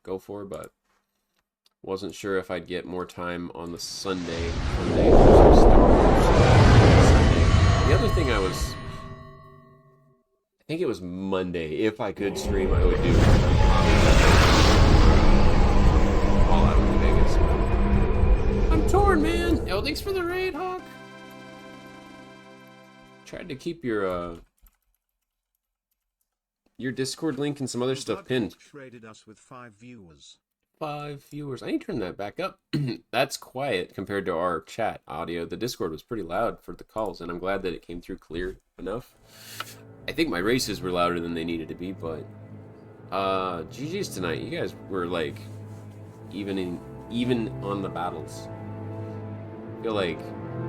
go for, but wasn't sure if I'd get more time on the Sunday for some Star Wars Sunday. The other thing I think it was Monday. If I could stream, I would do all out of Vegas. I'm torn, man. Oh, thanks for the raid, Hawk. Tried to keep your Discord link and some other stuff pinned. Traded us with 5 viewers. 5 viewers. I need to turn that back up. That's quiet compared to our chat audio. The Discord was pretty loud for the calls, and I'm glad that it came through clear enough. I think my races were louder than they needed to be, but GG's tonight. You guys were like even on the battles. I feel like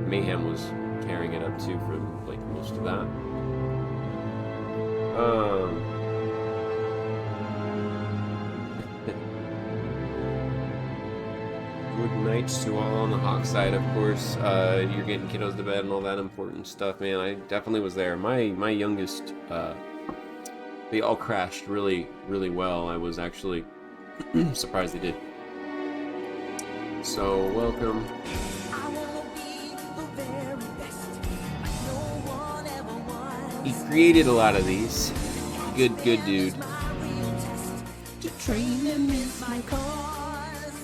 Mayhem was carrying it up too for like most of that. Good nights to all on the Hawk side, of course. You're getting kiddos to bed and all that important stuff, man. I definitely was there. My youngest, they all crashed really, really well. I was actually surprised they did. So, welcome. He created a lot of these. Good dude.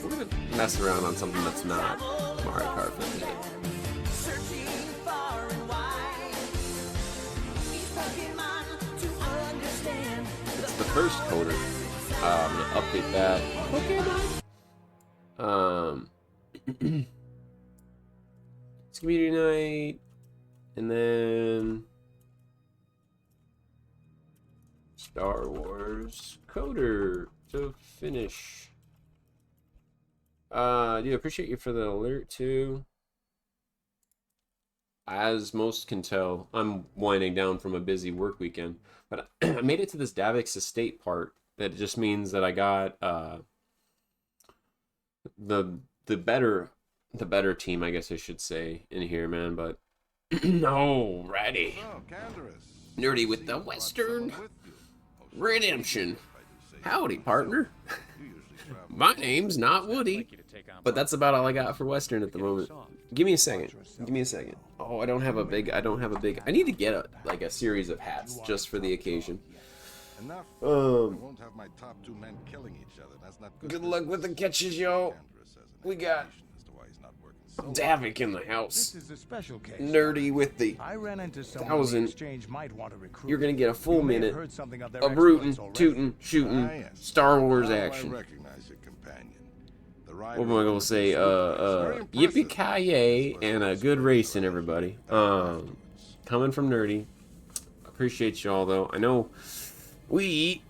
We're gonna mess around on something that's not Mario Kart for a minute. It's the first KOTOR. I'm gonna update that. It's community night, and then Star Wars KOTOR to finish. Dude, appreciate you for the alert too. As most can tell, I'm winding down from a busy work weekend, but I made it to this Davix estate part. That just means that I got the better team, I guess I should say, in here, man. But alrighty, nerdy with the Western Redemption. Howdy, partner. My name's not Woody, but that's about all I got for Western at the moment. Give me a second. Oh, I don't have a big. I need to get a series of hats just for the occasion. Won't have my top 2 men killing each other. That's not good luck with the catches, yo. We got Davik in the house. This is a special case. Nerdy with the I ran into 1,000. Might want to recruit. You're gonna get a full minute of rootin', tootin', shootin', Star Wars action. What am I gonna say? Yippee-ki-yay and a good racing, everybody. Coming from Nerdy. Appreciate y'all though. I know we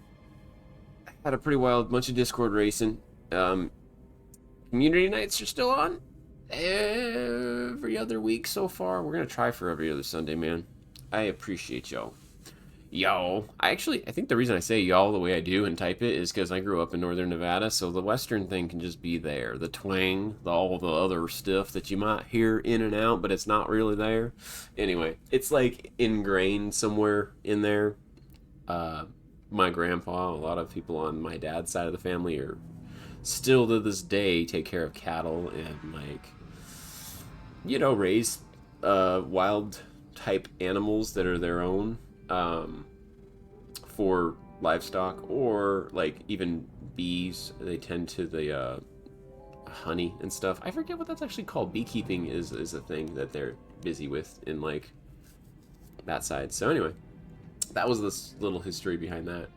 had a pretty wild bunch of Discord racing. Community nights are still on every other week so far. We're gonna try for every other Sunday, man. I appreciate y'all. Y'all. I think the reason I say y'all the way I do and type it is because I grew up in northern Nevada, so the Western thing can just be there. The twang, all the other stuff that you might hear in and out, but it's not really there. Anyway, it's like ingrained somewhere in there. My grandpa, a lot of people on my dad's side of the family are still to this day take care of cattle and raise wild type animals that are their own. For livestock or even bees. They tend to the honey and stuff. I forget what that's actually called. Beekeeping is a thing that they're busy with in that side. So anyway, that was this little history behind that.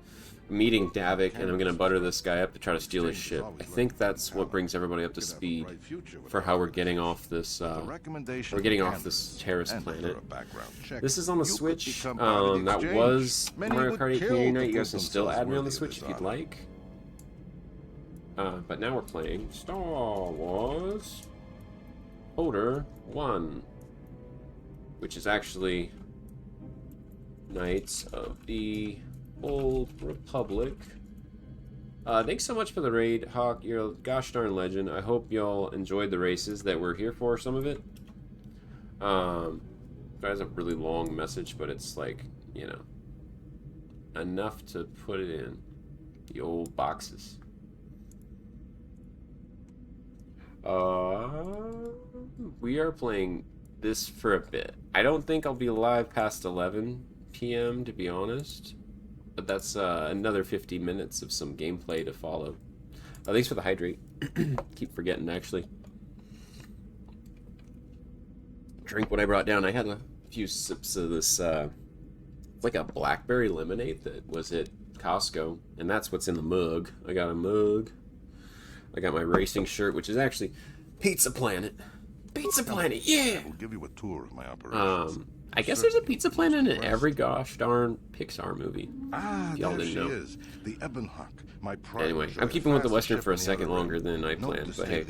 Meeting Davik, and I'm gonna butter this guy up to try to steal his ship. I think that's what brings everybody up to speed for how we're getting off this. Taris planet. This is on the Switch. That was Mario Kart 8 Community Night. You guys can still add me on the Switch if you'd like. But now we're playing Star Wars KOTOR 1, which is actually Knights of the Old Republic. Thanks so much for the raid, Hawk. You're a gosh darn legend. I hope y'all enjoyed the races that we're here for, some of it. That is a really long message, but it's enough to put it in the old boxes. We are playing this for a bit. I don't think I'll be live past 11 p.m. to be honest, but that's another 50 minutes of some gameplay to follow. Thanks for the hydrate. Keep forgetting actually. Drink what I brought down. I had a few sips of this. It's like a blackberry lemonade that was at Costco, and that's what's in the mug. I got a mug. I got my racing shirt, which is actually Pizza Planet. Pizza Planet, yeah! We'll give you a tour of my operations. I guess there's a Pizza Planet in every gosh darn Pixar movie. Ah, y'all there didn't she know. is. The Ebonhawk, my pride. Anyway, I'm keeping with the Western for a second longer than I planned, but hey,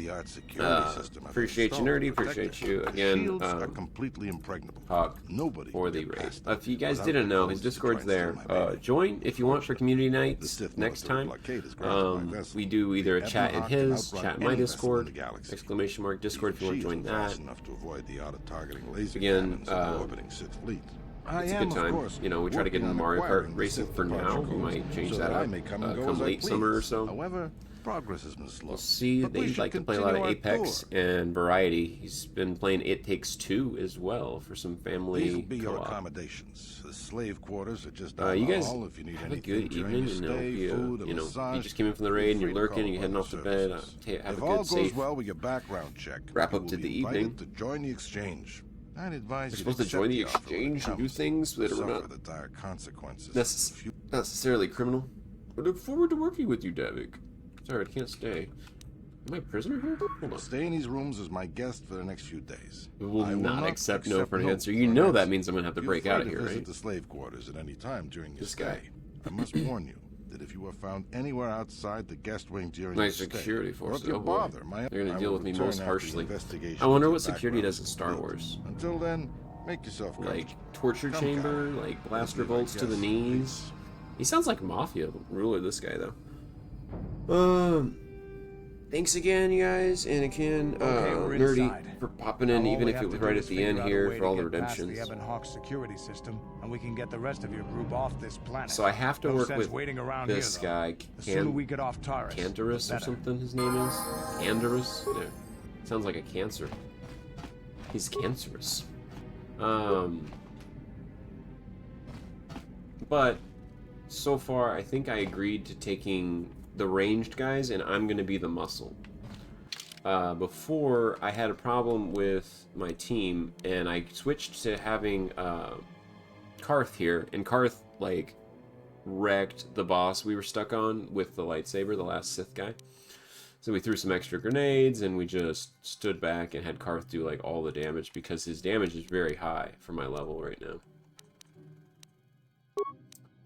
appreciate you, Nerdy, appreciate you again, are completely impregnable. Hawk, Nobody for the can get raid. past them If you guys without didn't know, proposing his to Discord's try and there. steal my baby. Join if you want for community nights Sith next military time. blockade is granted by vessel. We do either a The chat in Ebonhawk his, can outrun chat in my any vessel Discord, in the galaxy. exclamation mark Discord if you want to Even join she is that. fast enough to avoid the auto-targeting laser Again, cannons of the orbiting Sith fleet. It's a good time. You know, we try to get into Mario Kart racing for now. We might change that up come late summer or so. However, progress has been slow. We'll see. But we They'd should like to play a lot of continue our Apex tour. and Variety. He's been playing It Takes Two as well for some These will family be your co-op. accommodations. The slave quarters are just down You the guys hall if you need have a anything good during evening. your And I hope stay, you, food, a you massage. just came in from the raid and you're Feel free to lurking and call you're heading one off of to the bed. services. Have a If all good, goes safe well with your background check, wrap you up will to be the invited evening. to join the exchange. I'd advise We're you supposed to join the accept offer when it exchange and do comes. things that are Suffer not the dire consequences. necessarily criminal. I look forward to working with you, Davik. Sorry, I can't stay. Am I a prisoner here? Hold on. Stay in these rooms as my guest for the next few days. We will I not accept no for an answer. You for an know that answer. means I'm going to have to Feel break free out of to here, visit right? the slave quarters at any time during your This stay. guy. I must warn you that if you are found anywhere outside the guest wing during Nice your stay, security or force. if you Oh boy. bother, They're going to I deal will with me return most after the harshly. investigation I wonder into what your security background does in is Star complete. Wars. Until then, make yourself Like comfortable. torture Come, chamber, Kyle. like blaster You'll be my bolts to the guest, knees. please. He sounds like a mafia ruler, this guy, though. Thanks again, you guys, and again, we're Nerdy, inside. for popping in, Now, all even we if have it was to do right is at the figure end out a here way for to all the get past redemptions. the Ebonhawk security system, and we can get the rest of your group off this planet. So I have to No work sense with waiting around this here, though. guy, The sooner we get off Taris, Cantorus the or better. something his name is? Cantorus? Yeah. Sounds like a cancer. He's cancerous. But so far I think I agreed to taking the ranged guys and I'm gonna be the muscle. Before I had a problem with my team and I switched to having Karth here, and Karth like wrecked the boss we were stuck on with the lightsaber, the last Sith guy. So we threw some extra grenades and we just stood back and had Karth do like all the damage because his damage is very high for my level right now.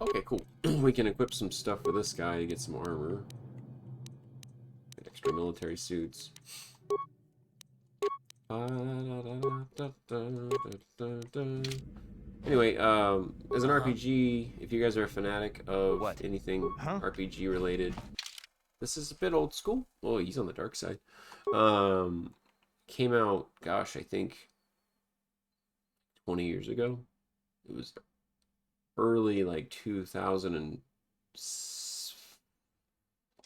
Okay, cool. We can equip some stuff for this guy to get some armor. Extra military suits. Anyway, as an RPG, if you guys are a fanatic of anything RPG related, this is a bit old school. Oh, he's on the dark side. Came out, gosh, I think 20 years ago. It was early, like 2000 and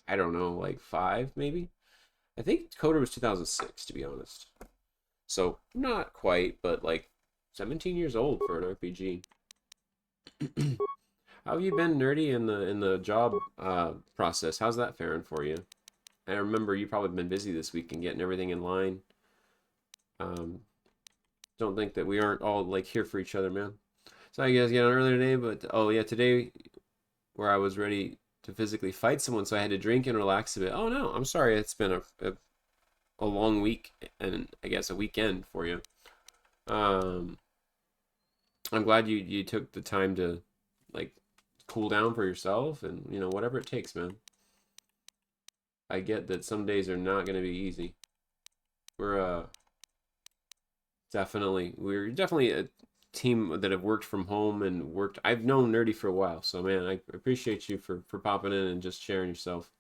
I don't know, like 5 maybe. I think KOTOR was 2006, to be honest. So not quite, but like 17 years old for an RPG. How have you been, Nerdy, in the job process? How's that faring for you? I remember you probably been busy this week and getting everything in line. Don't think that we aren't all like here for each other, man. So you guys get on earlier today, but oh yeah, today where I was ready to physically fight someone, so I had to drink and relax a bit. Oh no, I'm sorry. It's been a long week and I guess a weekend for you. I'm glad you took the time to like cool down for yourself and you know whatever it takes, man. I get that some days are not going to be easy. We're definitely a team that have worked from home and worked. I've known Nerdy for a while, so man, I appreciate you for popping in and just sharing yourself.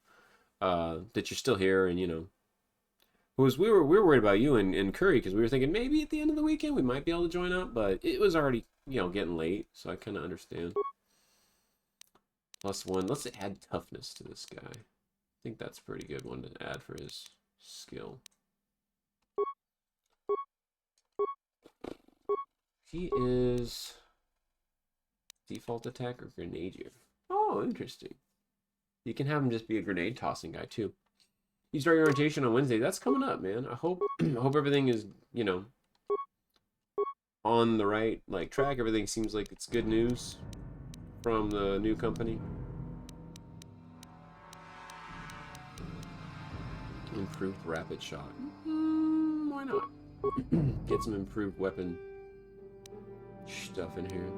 That you're still here, and you know, we were worried about you and Curry because we were thinking maybe at the end of the weekend we might be able to join up, but it was already getting late, so I kind of understand. +1. Let's add toughness to this guy. I think that's a pretty good one to add for his skill. He is default attack or grenadier. Oh, interesting. You can have him just be a grenade tossing guy too. You start your rotation on Wednesday. That's coming up, man. I hope I hope everything is, you know, on the right like track. Everything seems like it's good news from the new company. Improved rapid shot. Why not? Get some improved weapon stuff in here.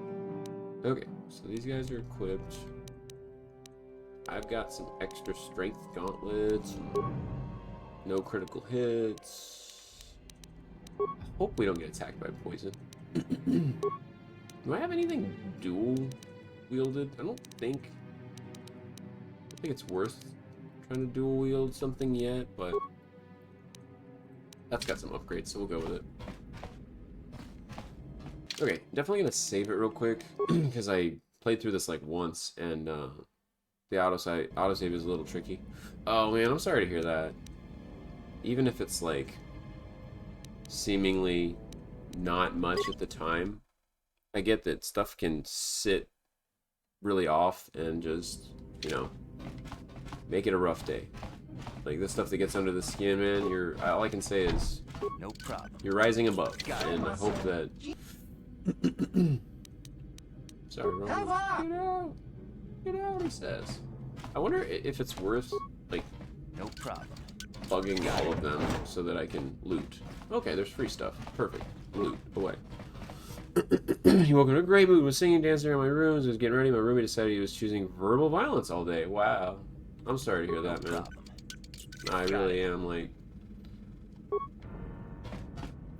Okay, so these guys are equipped. I've got some extra strength gauntlets. No critical hits. I hope we don't get attacked by poison. Do I have anything dual wielded? I don't think it's worth trying to dual wield something yet, but that's got some upgrades, so we'll go with it. Okay, definitely gonna save it real quick because I played through this like once, and the autosave is a little tricky. Oh man, I'm sorry to hear that. Even if it's like seemingly not much at the time, I get that stuff can sit really off and just, you know, make it a rough day. Like this stuff that gets under the skin, man, all I can say is no problem. You're rising above, and I hope that sorry, Roman. Get out, he says. I wonder if it's worth like no problem bugging all of them so that I can loot. Okay, there's free stuff. Perfect. Loot away. He woke up in a great mood, was singing, dancing around my rooms, was getting ready. My roommate decided he was choosing verbal violence all day. Wow. I'm sorry to hear that, man. I really am, like...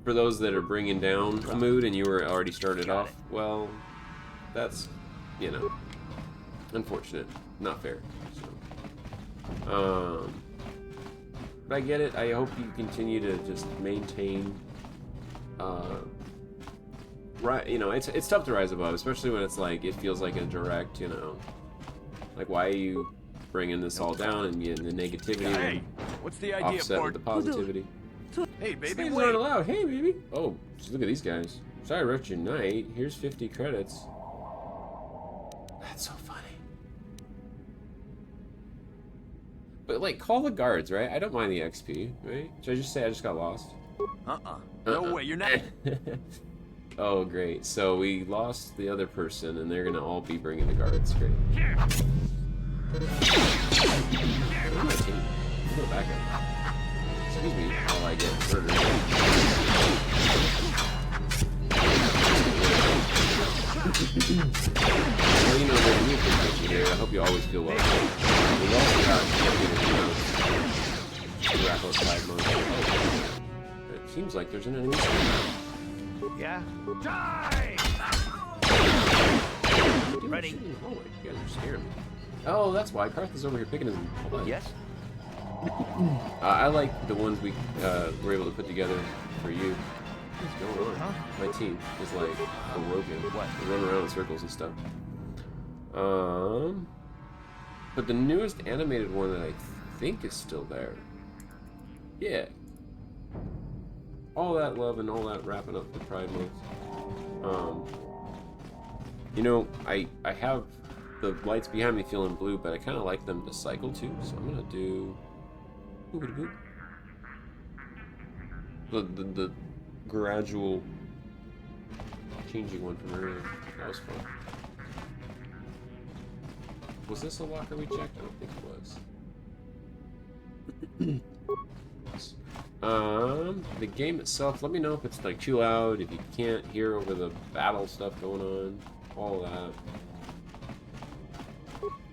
For those that are bringing down a mood and you were already started off, well, that's, you know, unfortunate. Not fair. So, but I get it. I hope you continue to just maintain, right, you know, it's tough to rise above, especially when it's like, it feels like a direct, you know, like, why are you bringing this all down and getting the negativity and what's the idea, offset with the positivity? Hey, baby, Things aren't allowed. Hey, baby. Oh, just look at these guys. Sorry I wrecked your night. Here's 50 credits. That's so funny. But, like, call the guards, right? I don't mind the XP, right? Should I just say I just got lost? No way, you're not. Oh, great. So we lost the other person, and they're gonna all be bringing the guards. Great. Where's my team? I'm gonna back up. Excuse me while I get murdered. Well, you know, there's a new convention here. I hope you always feel welcome. We've also got Miraculous 5 months. Oh, it seems like there's an enemy. Yeah? Die! Ready? Oh, you guys are scaring me. Oh, that's why. Karth is over here picking his blood. Yes? I like the ones we were able to put together for you. What's going on? Huh? My team is like a Rogan. What? They run around in circles and stuff. But the newest animated one that I think is still there. Yeah. All that love and all that wrapping up the Pride Month. You know, I have the lights behind me feeling blue, but I kind of like them to cycle too, so I'm gonna do the gradual changing one from earlier. That was fun. Was this a locker we checked? I don't think it was. The game itself, let me know if it's like too loud, if you can't hear over the battle stuff going on, all of that.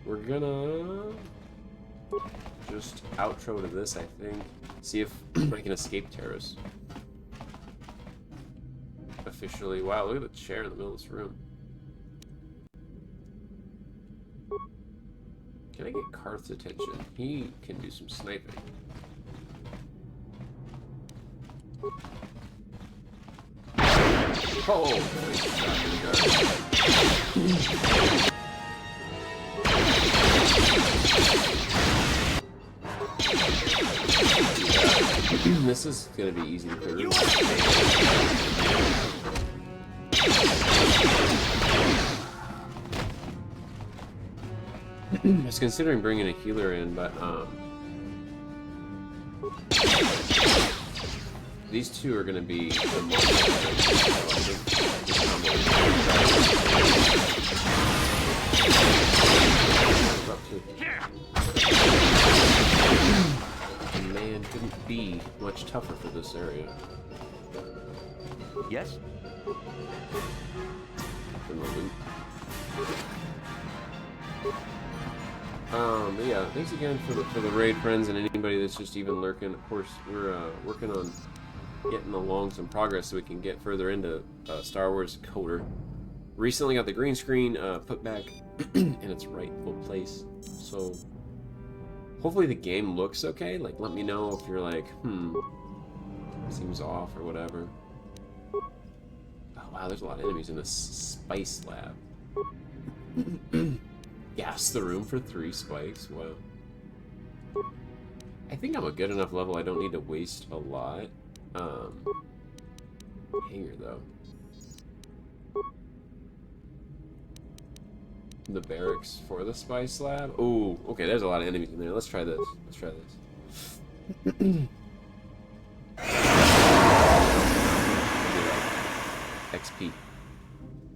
We're gonna just outro to this, I think. See if I can escape Taris. Officially. Wow, look at the chair in the middle of this room. Can I get Karth's attention? He can do some sniping. Oh! This is gonna be easy to clear. I was considering bringing a healer in, but these two are going to be the most man, couldn't be much tougher for this area. Yes? From the loot. But yeah, thanks again for the raid, friends, and anybody that's just even lurking. Of course, we're working on getting along some progress so we can get further into Star Wars KOTOR. Recently got the green screen put back in its rightful place, so hopefully the game looks okay. Like, let me know if you're like, seems off or whatever. Oh wow, there's a lot of enemies in this spice lab. Gas the room for 3 spikes. Wow. I think I'm a good enough level. I don't need to waste a lot. Hanger though. The barracks for the spice lab. Oh, okay. There's a lot of enemies in there. Let's try this. Let's try this. XP.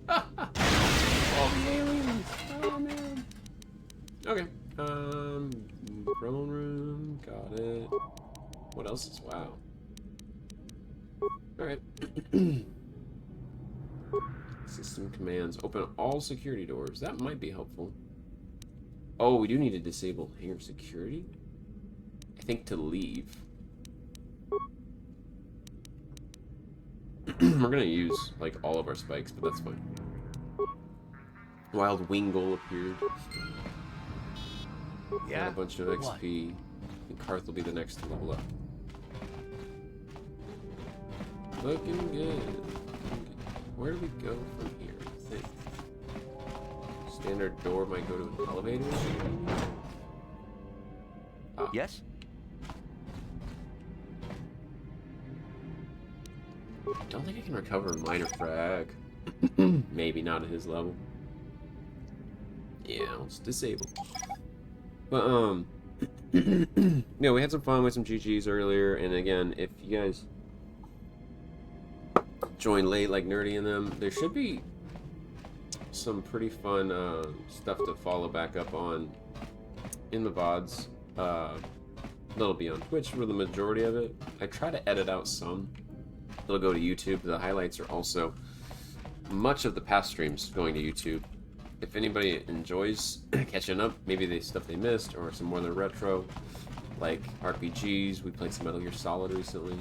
All the aliens. Oh man. Okay. Throne room. Got it. What else is wow? Alright. System commands. Open all security doors. That might be helpful. Oh, we do need to disable hangar security? I think to leave. We're gonna use, like, all of our spikes, but that's fine. Wild Wingle appeared. Yeah. Got a bunch of XP. I think Karth will be the next to level up. Looking good. Where do we go from here? I think standard door might go to an elevator. Ah. Yes? I don't think I can recover a minor frag. Maybe not at his level. Yeah, let's disable. But yeah, we had some fun with some GGs earlier, and again, if you guys join late like Nerdy and them, there should be some pretty fun stuff to follow back up on in the VODs. That'll be on Twitch for the majority of it. I try to edit out some. It'll go to YouTube. The highlights are also much of the past streams going to YouTube. If anybody enjoys catching up, maybe the stuff they missed, or some more than retro, like RPGs. We played some Metal Gear Solid recently.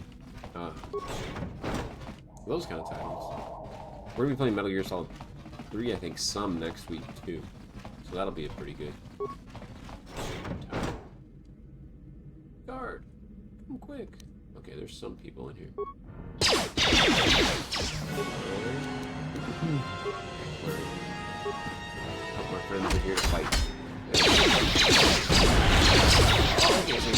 Those kind of titles. We're gonna be playing Metal Gear Solid 3, I think, some next week too. So that'll be a pretty good time. Guard, come quick. Okay, there's some people in here. Hope my friends are here to fight. Okay, so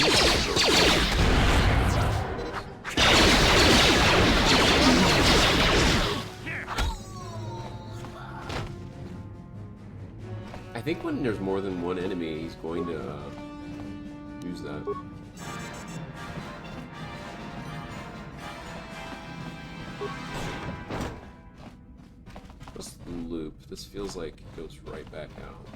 I think when there's more than one enemy, he's going to use that. Let's loop. This feels like it goes right back out.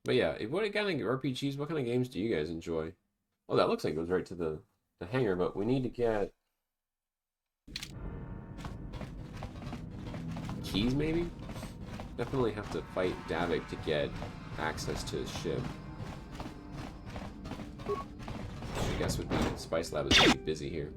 But yeah, what kind of RPGs, what kind of games do you guys enjoy? Oh, that looks like it goes right to the hangar, but we need to get keys, maybe? Definitely have to fight Davik to get access to his ship. I guess would be Spice Lab is really busy here.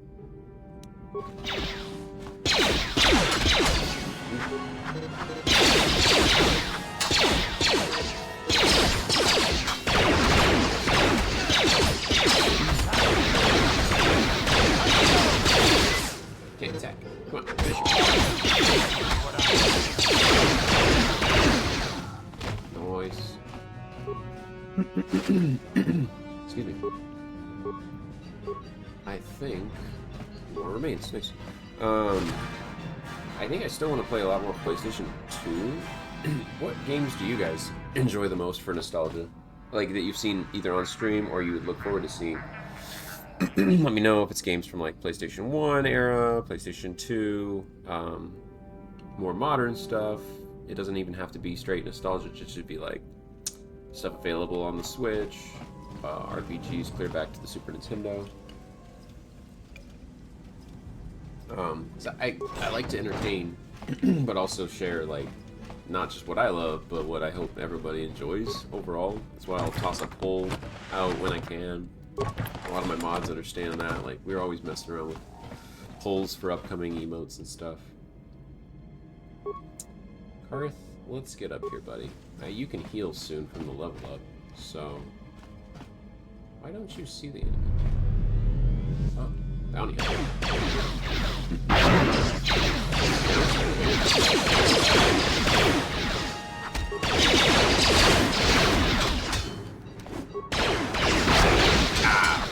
Can't attack. Come on, finish him. Noise. Excuse me. I think more remains. Nice. I think I still want to play a lot more PlayStation 2. What games do you guys enjoy the most for nostalgia? Like that you've seen either on stream or you would look forward to seeing? Let me know if it's games from like PlayStation 1 era, PlayStation 2, more modern stuff. It doesn't even have to be straight nostalgia. It should be like stuff available on the Switch, RPGs clear back to the Super Nintendo. So I like to entertain, but also share like not just what I love, but what I hope everybody enjoys overall. That's why I'll toss a poll out when I can. A lot of my mods understand that. Like we're always messing around with polls for upcoming emotes and stuff. Karth, let's get up here, buddy. You can heal soon from the level up, so why don't you see the enemy? Oh, bounty hunter.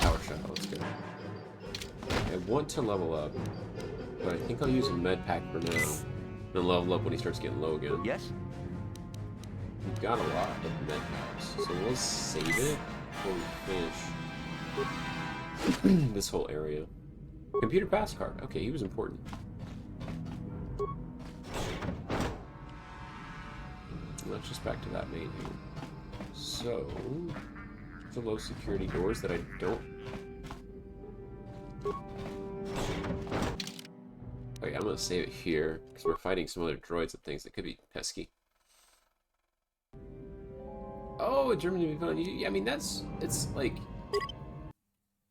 Power shot, let's go. I want to level up, but I think I'll use a med pack for now. And level up when he starts getting low again. Yes? We've got a lot of med packs, so we'll save it before we finish this whole area. Computer pass card. Okay, he was important. Let's just back to that main here. So, the low security doors that I don't... Okay, I'm gonna save it here, because we're fighting some other droids and things that could be pesky. Oh, Germany would be fun. I mean, it's like...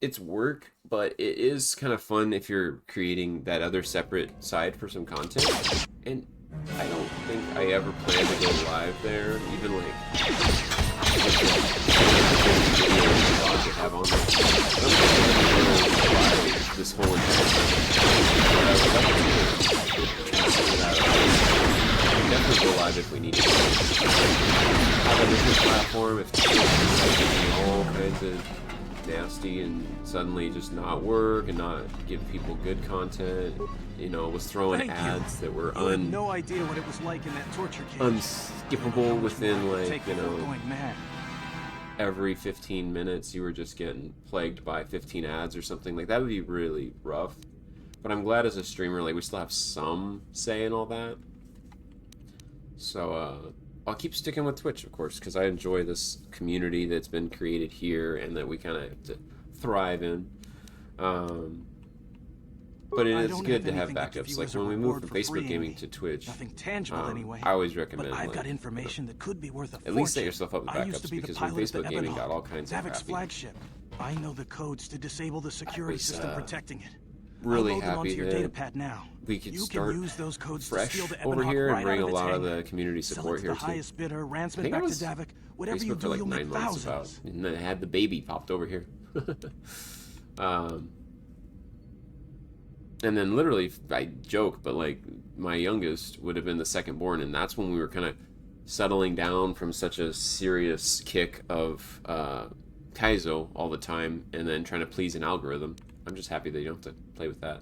It's work, but it is kind of fun if you're creating that other separate side for some content. And I don't think I ever plan to go live there, even like... have on there. This whole entire definitely go live if we need to. Have a different platform if it's all kinds of nasty and suddenly just not work and not give people good content. You know, was throwing ads that were no idea what it was like in that torture cage. Unskippable within like, you know, every 15 minutes you were just getting plagued by 15 ads or something. Like that would be really rough. But I'm glad as a streamer, like we still have some say in all that. So I'll keep sticking with Twitch, of course, because I enjoy this community that's been created here and that we kind of have to thrive in. But it is good to have backups. Like when we moved from Facebook gaming to Twitch, I always recommend I've got like, information that could be worth a at least set yourself up with I used to backups be because the when pilot Facebook of gaming Ebonhawk, got all kinds of Davic's crappy. flagship. I know the codes to disable the security system protecting it. Really I'll load them onto happy your that datapad now. we could You start can use those codes fresh to steal the over Ebonhawk here and right bring out a of lot its of hangar. the community Sell support it to here the too. highest bidder, I ransoming think back I to was Davik. Whatever you Facebook do, for like you'll 9 make months about, thousands. and then I had the baby popped over here. And then literally, I joke, but like my youngest would have been the second born, and that's when we were kind of settling down from such a serious kick of Kaizo all the time, and then trying to please an algorithm. I'm just happy that you don't have to play with that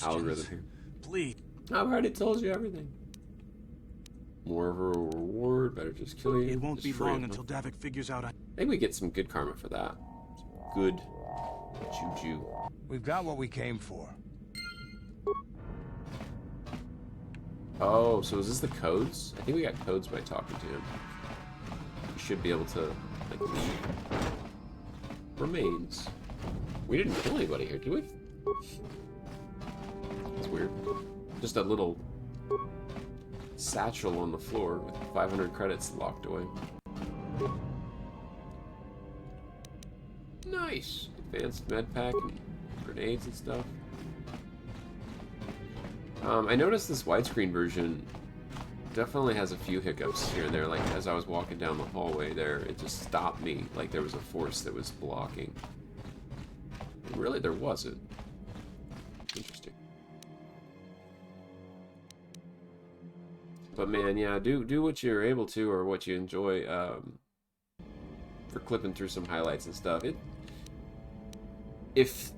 algorithm here. Please. I've already told you everything. More of a reward, better just kill you. It won't just be free long him. until Davik figures out. I think we get some good karma for that. Good juju. We've got what we came for. Oh, so is this the codes? I think we got codes by talking to him. We should be able to, like, leave. Remains. We didn't kill anybody here, did we? It's weird. Just a little satchel on the floor with 500 credits locked away. Nice! Advanced med pack and grenades and stuff. I noticed this widescreen version definitely has a few hiccups here and there. Like as I was walking down the hallway there, it just stopped me like there was a force that was blocking. And really there wasn't. Interesting. But man, yeah, do what you're able to or what you enjoy for clipping through some highlights and stuff. if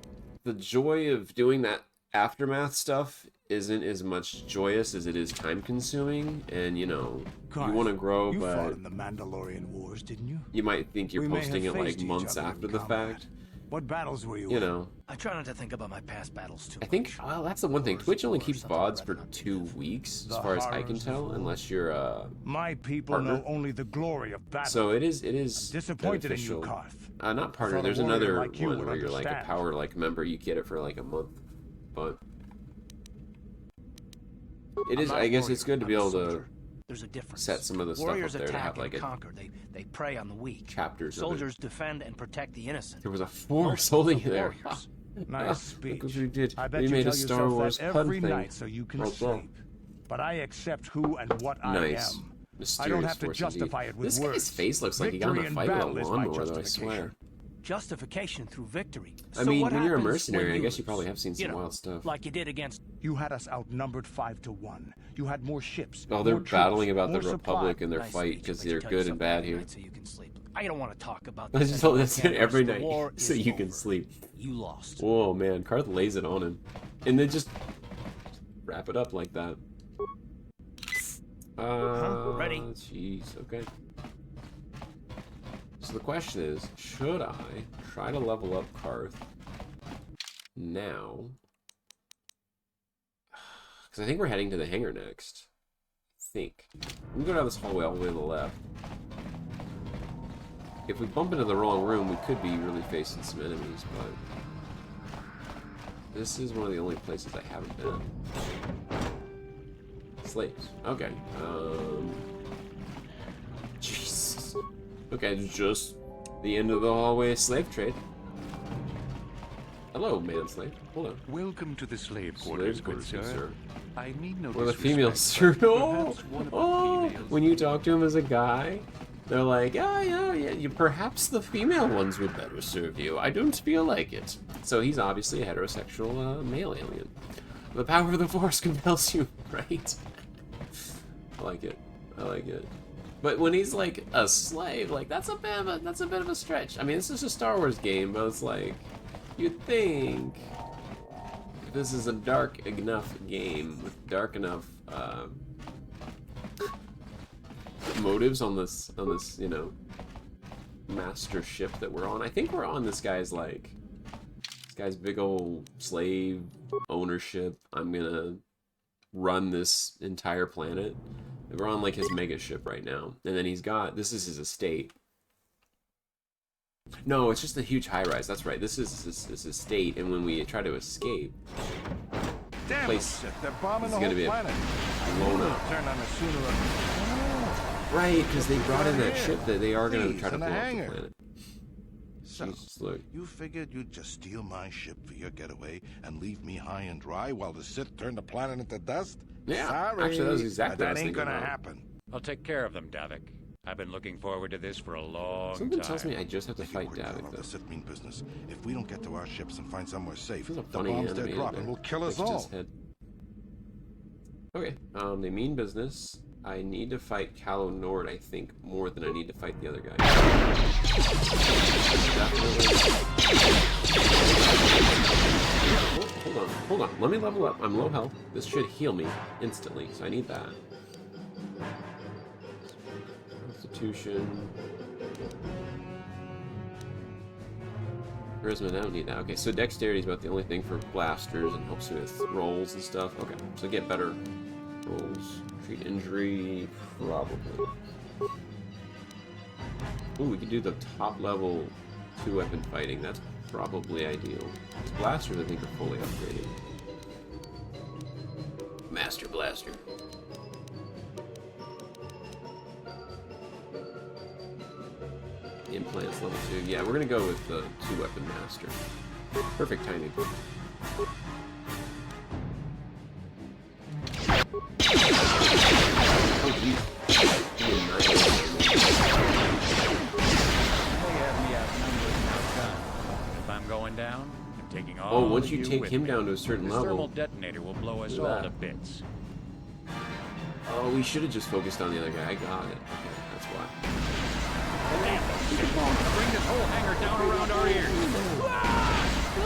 the joy of doing that aftermath stuff isn't as much joyous as it is time consuming, and you know, you want to grow, you but fought in the Mandalorian Wars, didn't you? you might think you're We may posting have it like faced each months other in after the combat. fact. What battles were you You in? know, I try not to think about my past battles too I think, much. well, that's the one thing. Wars Twitch only or keeps something VODs I'd for rather not 2 relive. weeks, as The far as I can horrors of tell, war. unless you're My people partner. know only the glory of battle. So it is Disappointed in you, beneficial. Karth. Not partner. thought a There's warrior another like you one would where you're like a understand. power like member. You get it for like a month, but it is. I'm not I a guess warrior, it's good to be I'm a able to soldier. There's a difference. set some of the stuff up Warriors there to attack have like and a conquer. They prey on the weak. chapters of it. Soldiers defend and protect the innocent. There was a force Most holding of you there. warriors. Nice Look what speech. we did. I bet We you made tell a Star yourself Wars that pun every thing. night so you can Well, sleep. But I accept who and what Nice. I am. Mysterious I don't have to force justify indeed. it with This words. guy's face looks like he got in Victory a in fight with a battle is my lawnmower, though, I swear. justification. Justification through victory. I So mean, what when you're a happens mercenary, when I you guess you lose? probably have seen some You know, wild stuff. like you did against. You had us outnumbered 5-1. You had more ships. Oh, they're more troops, battling about the more Republic supply. and their Nice fight speech, because but you they're tell good yourself and bad every here. night so you can sleep. I don't want to talk about I this. just told anymore, this Taris. every The night war so is you can over. sleep. You lost. Whoa, man, Karth lays it on him, and then just wrap it up like that. Ready? Jeez, okay. So the question is, should I try to level up Karth now? Because I think we're heading to the hangar next. I think. We can go down this hallway all the way to the left. If we bump into the wrong room, we could be really facing some enemies, but this is one of the only places I haven't been. Slaves. Okay. Jesus. Okay, just the end of the hallway slave trade. Hello, man slave. Hold on. Welcome to the slave quarters, Slave good quarters, good sir. sir. I mean no Well, the disrespect, females, sure. but Oh, perhaps one of the oh. females- When you talk to him as a guy, they're like, yeah. You, perhaps the female ones would better serve you. I don't feel like it. So he's obviously a heterosexual male alien. The power of the Force compels you, right? I like it. I like it. But when he's like a slave, like that's a bit of a stretch. I mean, this is a Star Wars game, but it's like you'd think if this is a dark enough game with dark enough motives on this, you know, master ship that we're on. I think we're on this guy's big old slave ownership. I'm gonna run this entire planet. We're on like his mega ship right now, and then he's got, this is his estate. No, it's just a huge high rise. That's right. This is his estate, and when we try to escape, Damn place shit, they're bombing is the gonna whole be planet. blown up. Turn on us sooner or Right, because they brought in that ship that they are gonna Please, try to in blow the up the hangar. planet. So, Jesus, look. you figured you'd just steal my ship for your getaway and leave me high and dry while the Sith turned the planet into dust? Yeah, Sorry, actually, that was exactly but what I was that ain't thinking gonna about. happen. I'll take care of them, Davik. I've been looking forward to this for a long Something time. tells me I just have to You fight wouldn't Davik, know though. the Sith mean business. If we don't get to our ships and find somewhere safe, This is a the funny bombs they're animated dropping there. will kill us Fixed his all. head. Okay, they mean business. I need to fight Calo Nord, I think, more than I need to fight the other guy. Definitely. Hold on. Let me level up. I'm low health. This should heal me instantly, so I need that. Constitution. Charisma, I don't need that. Okay, so dexterity is about the only thing for blasters and helps you with rolls and stuff. Okay, so get better rolls. Treat injury, probably. Ooh, we could do the top level 2-weapon fighting. That's probably ideal. These blasters, I think, are fully upgraded. Master Blaster. Implants level 2. Yeah, we're gonna go with the 2-weapon master. Perfect timing. Oh, geez. He annihilated me. They have me outnumbered and outgunned. If I'm going down, I'm taking all Oh, once of you take with him me. down to a certain This thermal level. detonator will blow us Look at all to that. bits. Oh, we should have just focused on the other guy. I got it. Okay, that's why. Damn, bring this whole hangar down around our ears. I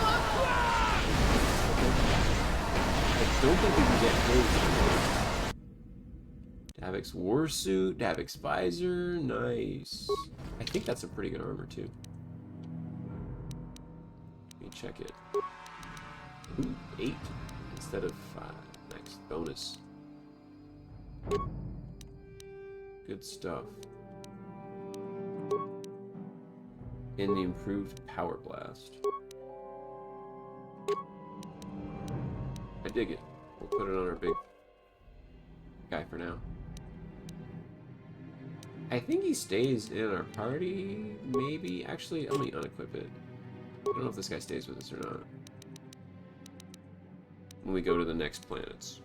don't think we can get close. Davic's warsuit, Davic's visor, nice. I think that's a pretty good armor too. Let me check it. Ooh, 8 instead of 5. Nice bonus. Good stuff. And the improved power blast. I dig it. We'll put it on our big guy for now. I think he stays in our party, maybe. Actually, let me unequip it. I don't know if this guy stays with us or not. When we go to the next planets.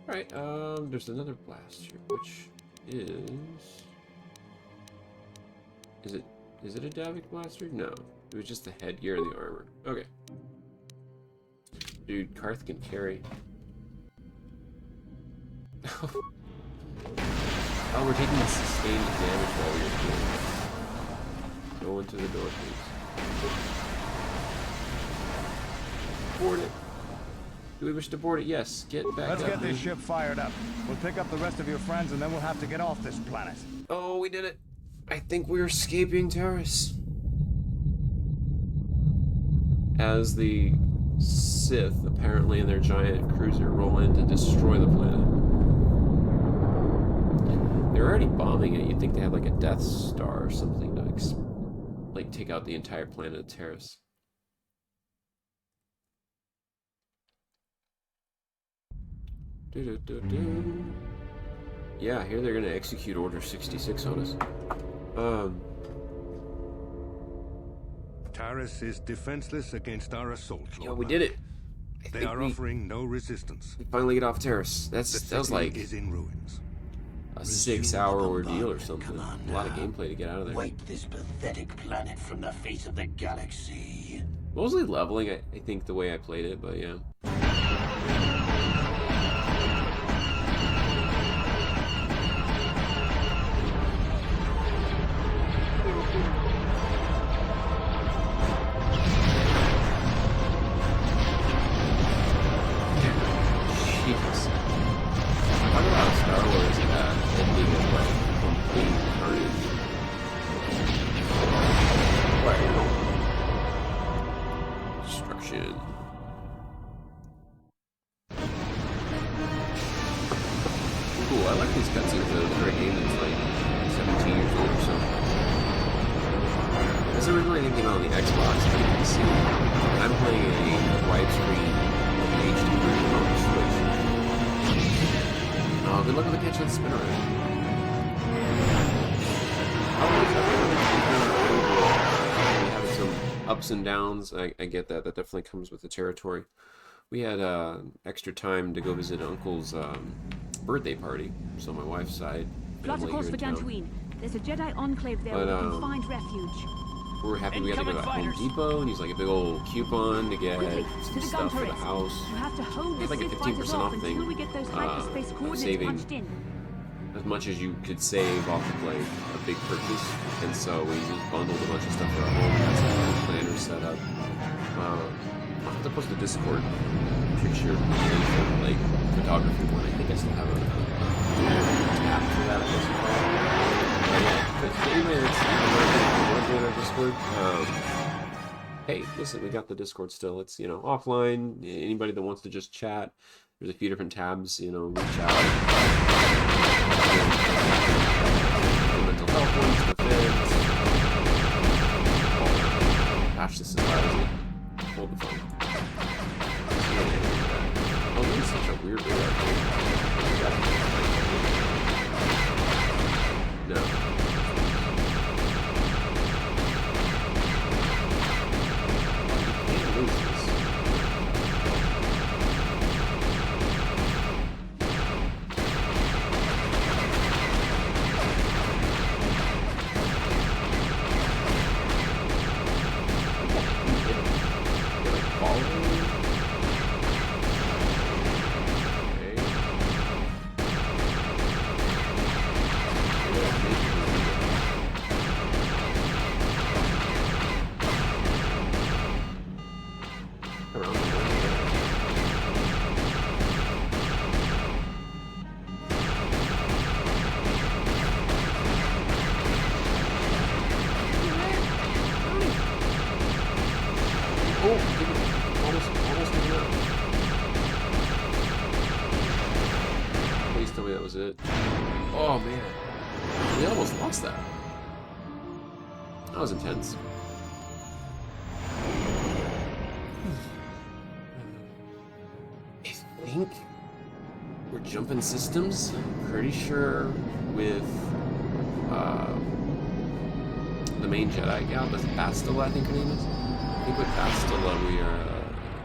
Alright, there's another blast here, which is it a Davic blaster? No. It was just the headgear and the armor. Okay. Dude, Karth can carry. Oh, we're taking sustained damage while we are doing it. Go into the door, please. Board it. Do we wish to board it? Yes. Get back up. Let's get this ship fired up. We'll pick up the rest of your friends and then we'll have to get off this planet. Oh, we did it. I think we're escaping Taris. As the Sith, apparently in their giant cruiser, roll in to destroy the planet. They're already bombing it. You'd think they had like a Death Star or something to like take out the entire planet of Taris. Yeah, here they're gonna execute Order 66 on us. Taris is defenseless against our assault. Yeah, we did it. They are offering no resistance. We finally get off Taris. That was like is in ruins. a 6-hour ordeal or something. A lot of gameplay to get out of there. Wipe this pathetic planet from the face of the galaxy. Mostly leveling, I think, the way I played it, but yeah. Cool, I like these cutscenes though for a game that's like 17 years old or so. This originally came out on the Xbox and the PC. I'm playing a widescreen with an HD version on the Switch. Oh, good luck with the catch of the spin around. Having some ups and downs, I get that. That definitely comes with the territory. We had extra time to go visit Uncle's birthday party, so my wife's side. Plot a course for Dantooine. There's a Jedi enclave there where we can find refuge. We were happy we got to go to Home Depot and use like a big old coupon to get some stuff for the house. You have to hold it's like a 15% off thing. We get those hyperspace coordinates saving punched in. as much as you could save off of like a big purchase, and so we just bundled a bunch of stuff for our home. Got some planners set up. I'll have to post a Discord picture, like photography one. I think I still have a tab for that. I guess you call it. But yeah, but anyway, that's join our Discord. Hey, listen, we got the Discord still. It's offline. Anybody that wants to just chat, there's a few different tabs. Reach out. Mental health ones, defense. Gosh, this is lousy. Hold the phone. Oh, this is such a weird way. No. You can't lose this. was it? Oh man, we almost lost that. That was intense. I think we're jumping systems. Pretty sure with the main Jedi gal, Bastila, I think her name is. I think with Bastila we are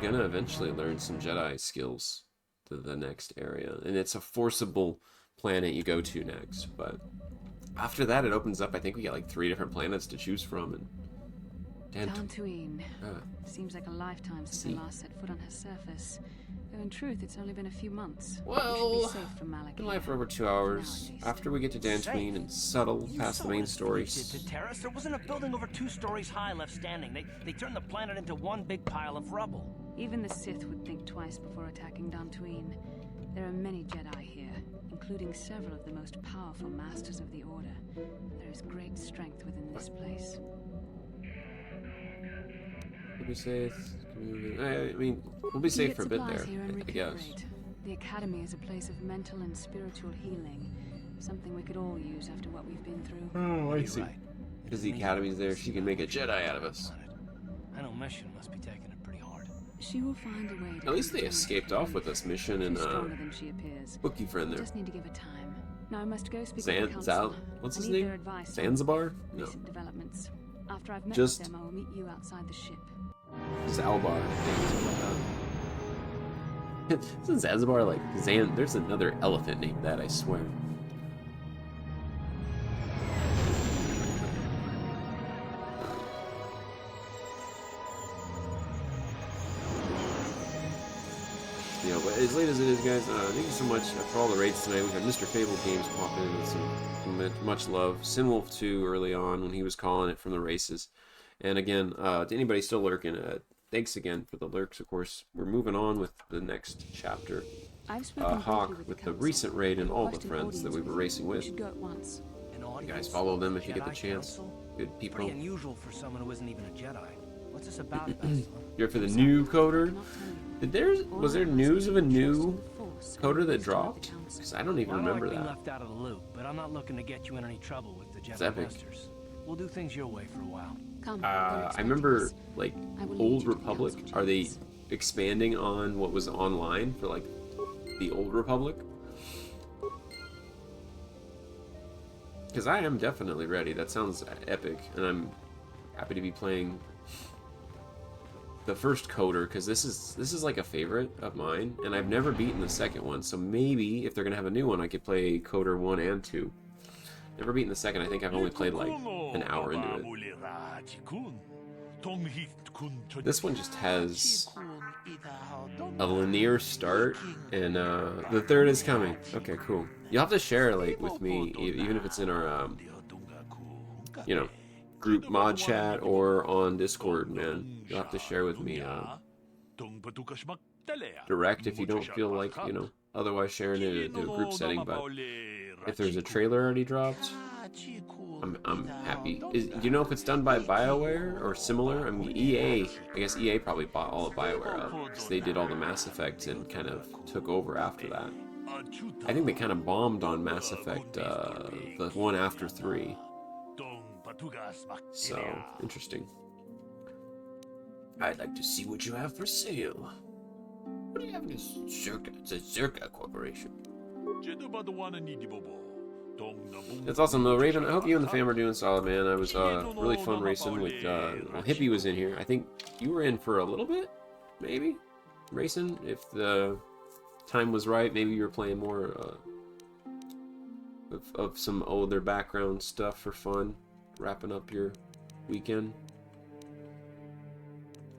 gonna eventually learn some Jedi skills to the next area, and it's a forcible planet you go to next. But after that, it opens up. I think we got like 3 different planets to choose from, and Dantooine. Seems like a lifetime since I last set foot on her surface. Though in truth, it's only been a few months. Well, we should be safe from Malak. been live for over 2 hours. After we get to Dantooine and settle past the main story. To Taris, there wasn't a building over 2 stories high left standing. They turned the planet into one big pile of rubble. Even the Sith would think twice before attacking Dantooine. There are many Jedi here, including several of the most powerful masters of the Order. There is great strength within this place. We'll be safe. I mean, we'll be safe for a bit there, I guess. The Academy is a place of mental and spiritual healing. Something we could all use after what we've been through. Oh, I see. Because the Academy's there, she can make a Jedi out of us. I know Mission must be taking it pretty hard. She will find a way to At least they escaped off with this mission and Bookie friend there. Just need to give it time. Now I must go speak with the council. Zal, what's his name? Zanzibar? No. Recent developments. After I've met Just them, I will meet you outside the ship. Zalbar, I think. Isn't Zanzibar like Zan? There's another elephant named that, I swear. You know, but as late as it is, guys, thank you so much for all the raids tonight. We've had Mr. Fable Games pop in with some much love. Sinwolf 2 early on when he was calling it from the races. And again, to anybody still lurking, thanks again for the lurks, of course. We're moving on with the next chapter. Hawk with the recent raid and all the friends that we were racing with. You guys follow them if you get the chance. Good people. Pretty unusual for someone who isn't even a Jedi. What's this about, Bastila? You're for the new KOTOR? Was there news of a new KOTOR that dropped? Because I don't even remember that. Left out of the loop, but I'm not looking to get you in any trouble with the Jedi epic. Masters. We'll do things your way for a while. I remember, like, Old Republic. Are they expanding on what was online for, like, the Old Republic? Because I am definitely ready. That sounds epic, and I'm happy to be playing the first KOTOR, because this is like a favorite of mine, and I've never beaten the second one. So maybe if they're gonna have a new one, I could play KOTOR 1 and 2. Never beaten the second. I think I've only played like an hour into it. This one just has a linear start, and the third is coming. Okay, cool. You'll have to share like with me, even if it's in our you know, group mod chat or on Discord, man. You'll have to share with me direct if you don't feel like, you know, otherwise sharing it in a group setting. But if there's a trailer already dropped, I'm happy. Do you know if it's done by Bioware or similar? I mean, EA, I guess EA probably bought all of Bioware up because they did all the Mass Effect and kind of took over after that. I think they kind of bombed on Mass Effect, the one after 3. So, interesting. I'd like to see what you have for sale. What do you have in Zerka? It's a Zerka Corporation. That's awesome though, Raven. I hope you and the fam are doing solid, man. I was really fun racing with well, Hippie was in here. I think you were in for a little bit, maybe racing if the time was right. Maybe you were playing more of some older background stuff for fun, wrapping up your weekend.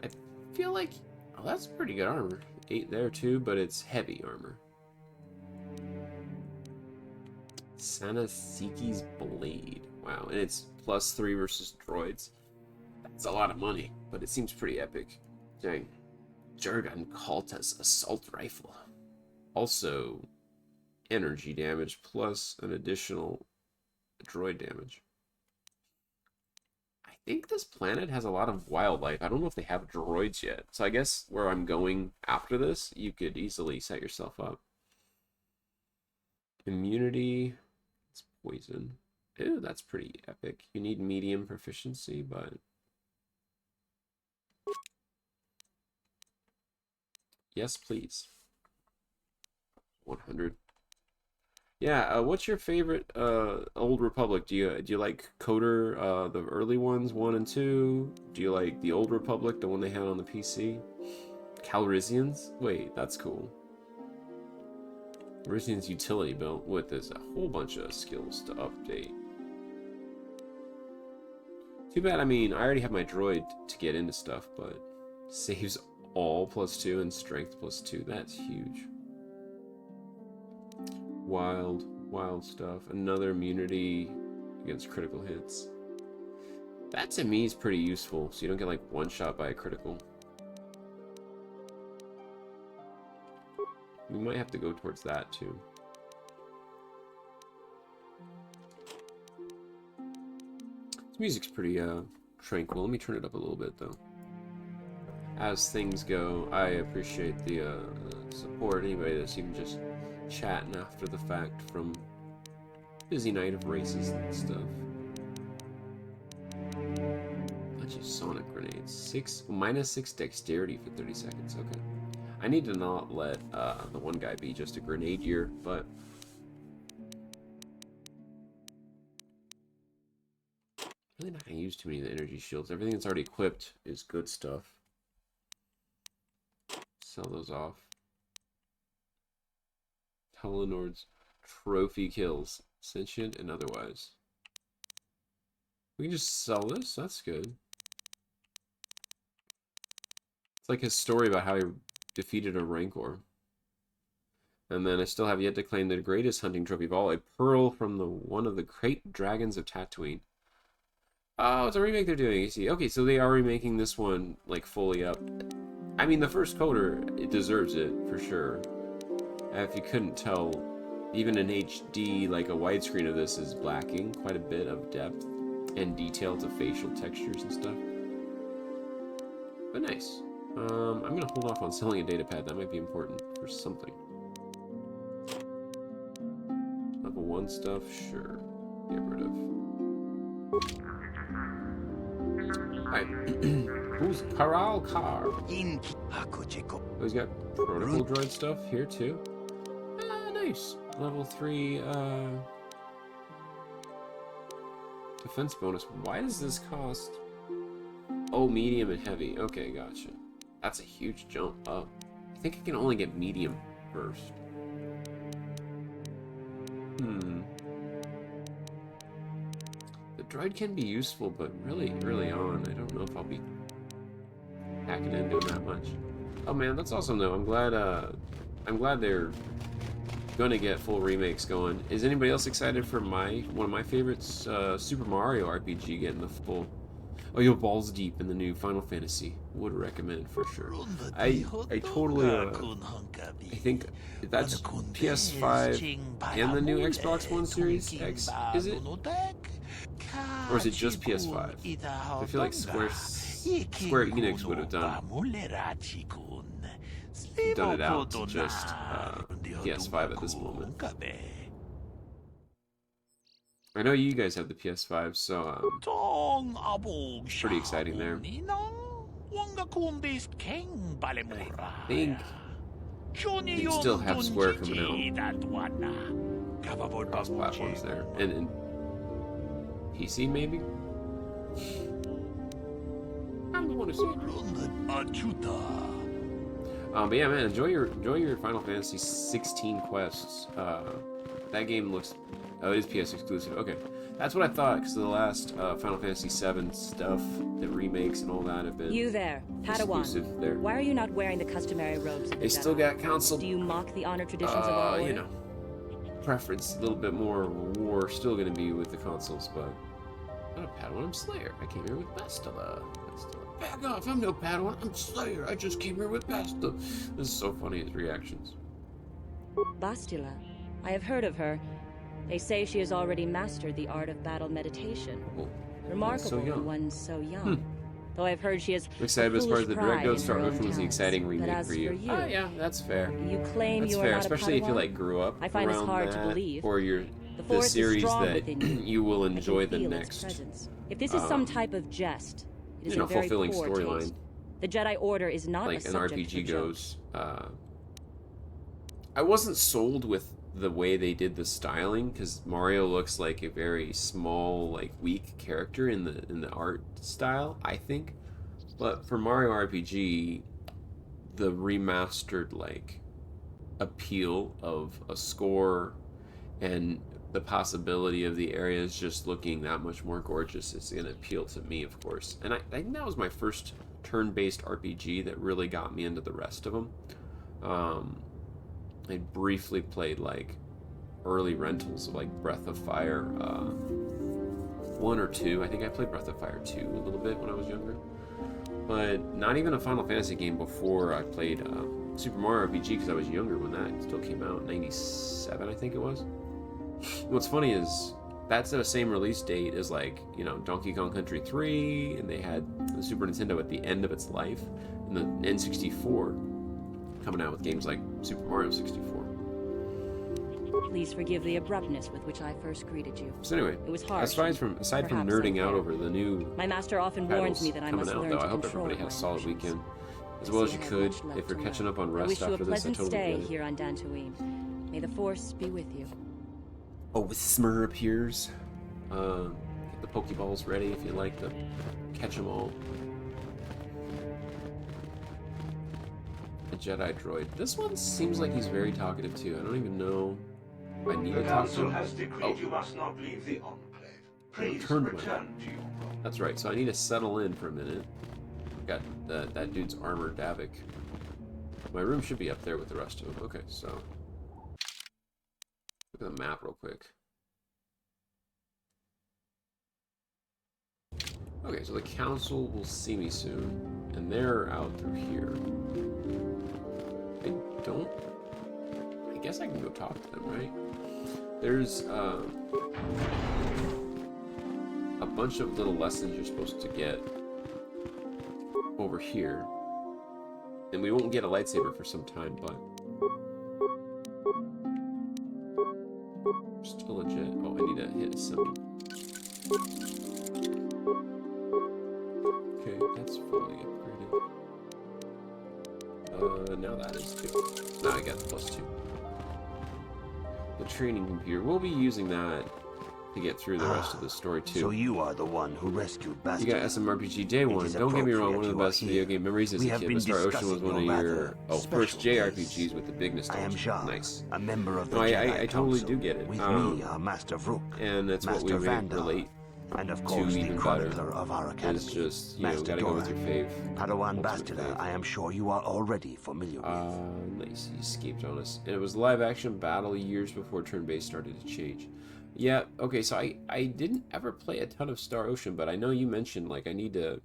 I feel like, oh, that's pretty good armor. 8 there too, but it's heavy armor. Sanasiki's Blade. Wow, and it's +3 versus droids. That's a lot of money, but it seems pretty epic. Dang. Jurgen Kalta's assault rifle. Also, energy damage plus an additional droid damage. I think this planet has a lot of wildlife. I don't know if they have droids yet. So I guess where I'm going after this, you could easily set yourself up. Immunity. It's poison. Ew, that's pretty epic. You need medium proficiency, but... Yes, please. 100. Yeah, what's your favorite Old Republic? Do you like KOTOR, the early ones, 1 and 2? Do you like the Old Republic, the one they had on the PC? Calrissians? Wait, that's cool. Calrissians utility belt with there's a whole bunch of skills to update. Too bad, I mean, I already have my droid to get into stuff, but saves all +2 and strength +2. That's huge. Wild stuff. Another immunity against critical hits. That to me is pretty useful, so you don't get like one shot by a critical. We might have to go towards that too. This music's pretty tranquil. Let me turn it up a little bit though. As things go, I appreciate the support. Anybody that's even just chatting after the fact from busy night of races and stuff. Bunch of sonic grenades. -6 dexterity for 30 seconds. Okay. I need to not let the one guy be just a grenadier, but really not gonna use too many of the energy shields. Everything that's already equipped is good stuff. Sell those off. Telenord's trophy kills, sentient and otherwise. We can just sell this. That's good. It's like his story about how he defeated a Rancor. And then I still have yet to claim the greatest hunting trophy of all, a pearl from one of the great dragons of Tatooine. Oh, it's a remake they're doing, you see. Okay, so they are remaking this one, like, fully up. I mean, the first KOTOR, it deserves it, for sure. If you couldn't tell, even in HD, like, a widescreen of this is lacking quite a bit of depth and detail to facial textures and stuff. But nice. I'm gonna hold off on selling a datapad. That might be important for something. Level 1 stuff, sure. Get rid of. Alright. Who's Karal Kar? Oh, he's got protocol droid stuff here too. Nice. Level 3 defense bonus. Why does this cost? Oh, medium and heavy. Okay, gotcha. That's a huge jump up. I think I can only get medium first. The droid can be useful, but really early on, I don't know if I'll be hacking into him that much. Oh man, that's awesome though. I'm glad they're gonna get full remakes going. Is anybody else excited for one of my favorites, Super Mario RPG getting the full? Oh, you're balls deep in the new Final Fantasy. Would recommend for sure. I totally I think that's PS5 and the new Xbox One Series X. Is it? Or is it just PS5? I feel like Square Enix would have done it out to just PS5 at this moment. I know you guys have the PS5, so pretty exciting there. I think you still have Square coming out. Cross platforms there, and PC maybe. I'm the one who said. But yeah, man, enjoy your Final Fantasy 16 quests. That game looks. Oh, it is PS exclusive. Okay, that's what I thought, because the last Final Fantasy 7 stuff, the remakes and all that have been. You there, Padawan. There. Why are you not wearing the customary robes of the They still got console. Do you mock the honor traditions of our order? You know, preference a little bit more war still going to be with the consoles, but I'm not a Padawan. I'm Slayer. I came here with Bastila. Back off! I'm no Padawan. I'm Slayer. I just came here with Bastila. This is so funny. His reactions. Bastila. I have heard of her. They say she has already mastered the art of battle meditation. Oh, Remarkable so young. for one so young. Though I've heard she has I'm excited as far as the direct goes. Star Ocean Ocean was the exciting remake for you. Oh yeah, that's fair. You claim That's you are fair, not especially a if you Padawan? like grew up I find around this hard that, to believe. or you're The the Force is series strong that within you. you will I can enjoy the feel its next. presence. If this is some type of jest, it is You know, a very fulfilling poor storyline. taste. The Jedi Order is not Like a an subject RPG for goes. I wasn't sold with the way they did the styling, because Mario looks like a very small, like weak character in the art style, I think. But for Mario RPG, the remastered like appeal of a score and the possibility of the areas just looking that much more gorgeous is going to appeal to me, of course. And I think that was my first turn-based RPG that really got me into the rest of them. I briefly played like early rentals of like Breath of Fire 1 or 2. I think I played Breath of Fire 2 a little bit when I was younger. But not even a Final Fantasy game before I played Super Mario RPG, because I was younger when that still came out, 97 I think it was. What's funny is that's the same release date as like, you know, Donkey Kong Country 3, and they had the Super Nintendo at the end of its life, and the N64 coming out with games like Super Mario 64. Please forgive the abruptness with which I first greeted you. So anyway, It was harsh. aside from nerding out over the new My master often warns titles me that I coming must out, learn though, to I hope control everybody had a my solid emotions. weekend, as I well as see you I have could. much left If you're to catching learn. up on I rest wish you a after this, I pleasant totally stay get it. here on Dantooine. May the Force be with you. Oh, with Smur appears. Get the Pokeballs ready if you like to catch them all. A Jedi droid. This one seems like he's very talkative too. I don't even know if I need to talk to him. has decreed you must not leave the Enclave. Please Turned my- return to your room. That's right, so I need to settle in for a minute. Got that dude's armor Davik. My room should be up there with the rest of them. Okay, so look at the map real quick. Okay, so the council will see me soon, and they're out through here. I guess I can go talk to them, right? There's a bunch of little lessons you're supposed to get over here. And we won't get a lightsaber for some time, but still legit. Oh, I need to hit a symbol. Okay, that's fully upgraded. Now that is 2. Now I got the +2. The training computer. We'll be using that to get through the rest of the story too. So you are the one who rescued Bastila. You got SMRPG Day One. Don't get me wrong, one of the best video game memories as a kid. Star Ocean was one of your first JRPGs with the big nostalgia. I am Jar, Nice. a member of the No, Jedi I totally Council. do get it. With me are Master Vrook, And that's what we Master Vandal, relate and of to course the even chronicler better. of our academy, It's just, you know, Master gotta go with your Doran. fave. Padawan ultimate Bastila, fave. I am sure you are already familiar with. Nice. He escaped on us. And it was live action battle years before turn-based started to change. Yeah, okay, so I didn't ever play a ton of Star Ocean, but I know you mentioned, like, I need to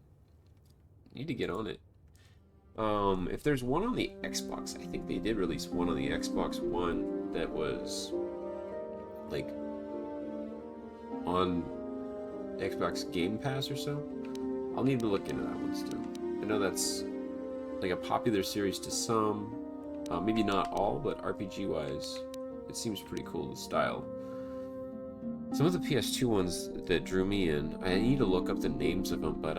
get on it. If there's one on the Xbox, I think they did release one on the Xbox One that was, like, on Xbox Game Pass or so. I'll need to look into that one still. I know that's, like, a popular series to some. Maybe not all, but RPG-wise, it seems pretty cool, the style. Some of the PS2 ones that drew me in, I need to look up the names of them, but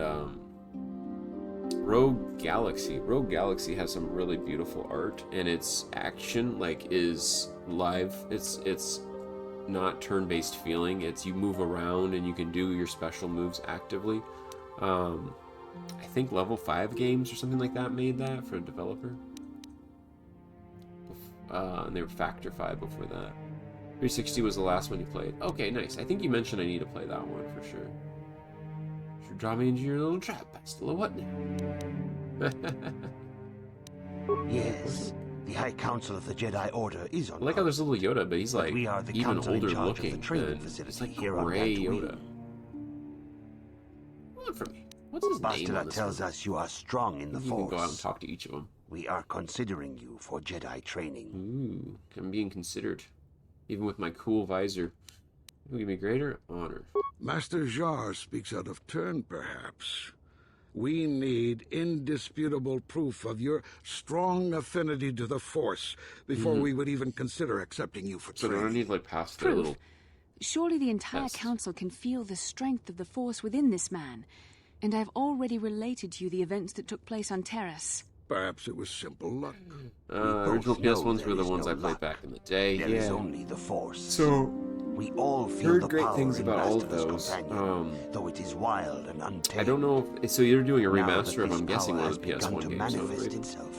Rogue Galaxy has some really beautiful art, and its action is live. It's not turn-based feeling. It's you move around and you can do your special moves actively. I think Level 5 Games or something like that made that for a developer. And they were Factor 5 before that. 360 was the last one you played. Okay, nice. I think you mentioned I need to play that one for sure. Should draw me into your little trap, Bastila. What now? Yes, the High Council of the Jedi Order is on. I like how there's a little Yoda, but he's like we are the even council in older charge of the looking. training Than, facility it's like here on gray Tatooine. Yoda. Look for me. What's his name on Bastila this tells one? us you are strong in the You Force. can go out and talk to each of them. We are considering you for Jedi training. Ooh, I'm being considered. Even with my cool visor. It'll give me greater honor. Master Jar speaks out of turn, perhaps. We need indisputable proof of your strong affinity to the Force before we would even consider accepting you for So do I training. need to, like, pass their little... Surely the entire Yes. council can feel the strength of the force within this man. And I've already related to you the events that took place on Taris. Perhaps it was simple luck. Original both know PS1s there were the is ones no I played luck. back in the day. There yeah. is only the Force. So, We all feel heard the great power things in about all of Master's those. companion, though it is wild and untamed. I don't know if... So you're doing a Now that remaster of, this I'm guessing, power one has of the begun PS1 to games. So manifest great. itself.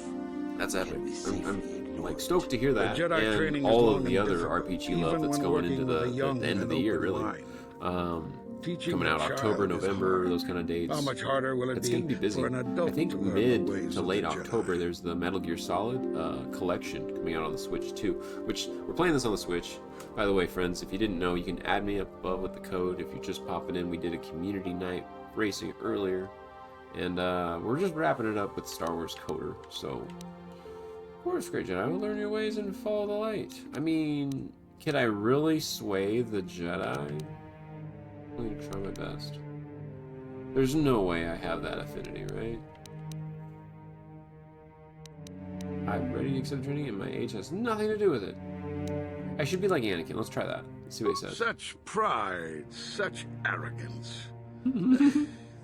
That's epic. Can we safely I'm ignore like it? stoked to hear that, The Jedi and training is all long of the and other difficult, RPG even love that's when going working into with a the young end of and the year, open really. mind. Teaching Coming a out child October, is November, hard. those kind of dates. How much harder will it It's be going to be busy. for an adult I think to learn mid the ways to of late the Jedi? October, there's the Metal Gear Solid collection coming out on the Switch too. Which we're playing this on the Switch. By the way, friends, if you didn't know, you can add me up above with the code. If you're just popping in, we did a community night racing earlier, and we're just wrapping it up with Star Wars KOTOR. So, of course, great Jedi, will learn your ways and follow the light. I mean, can I really sway the Jedi? I'm going to try my best. There's no way I have that affinity, right? I'm ready to accept training, and my age has nothing to do with it. I should be like Anakin. Let's try that. Let's see what he says. Such pride, such arrogance.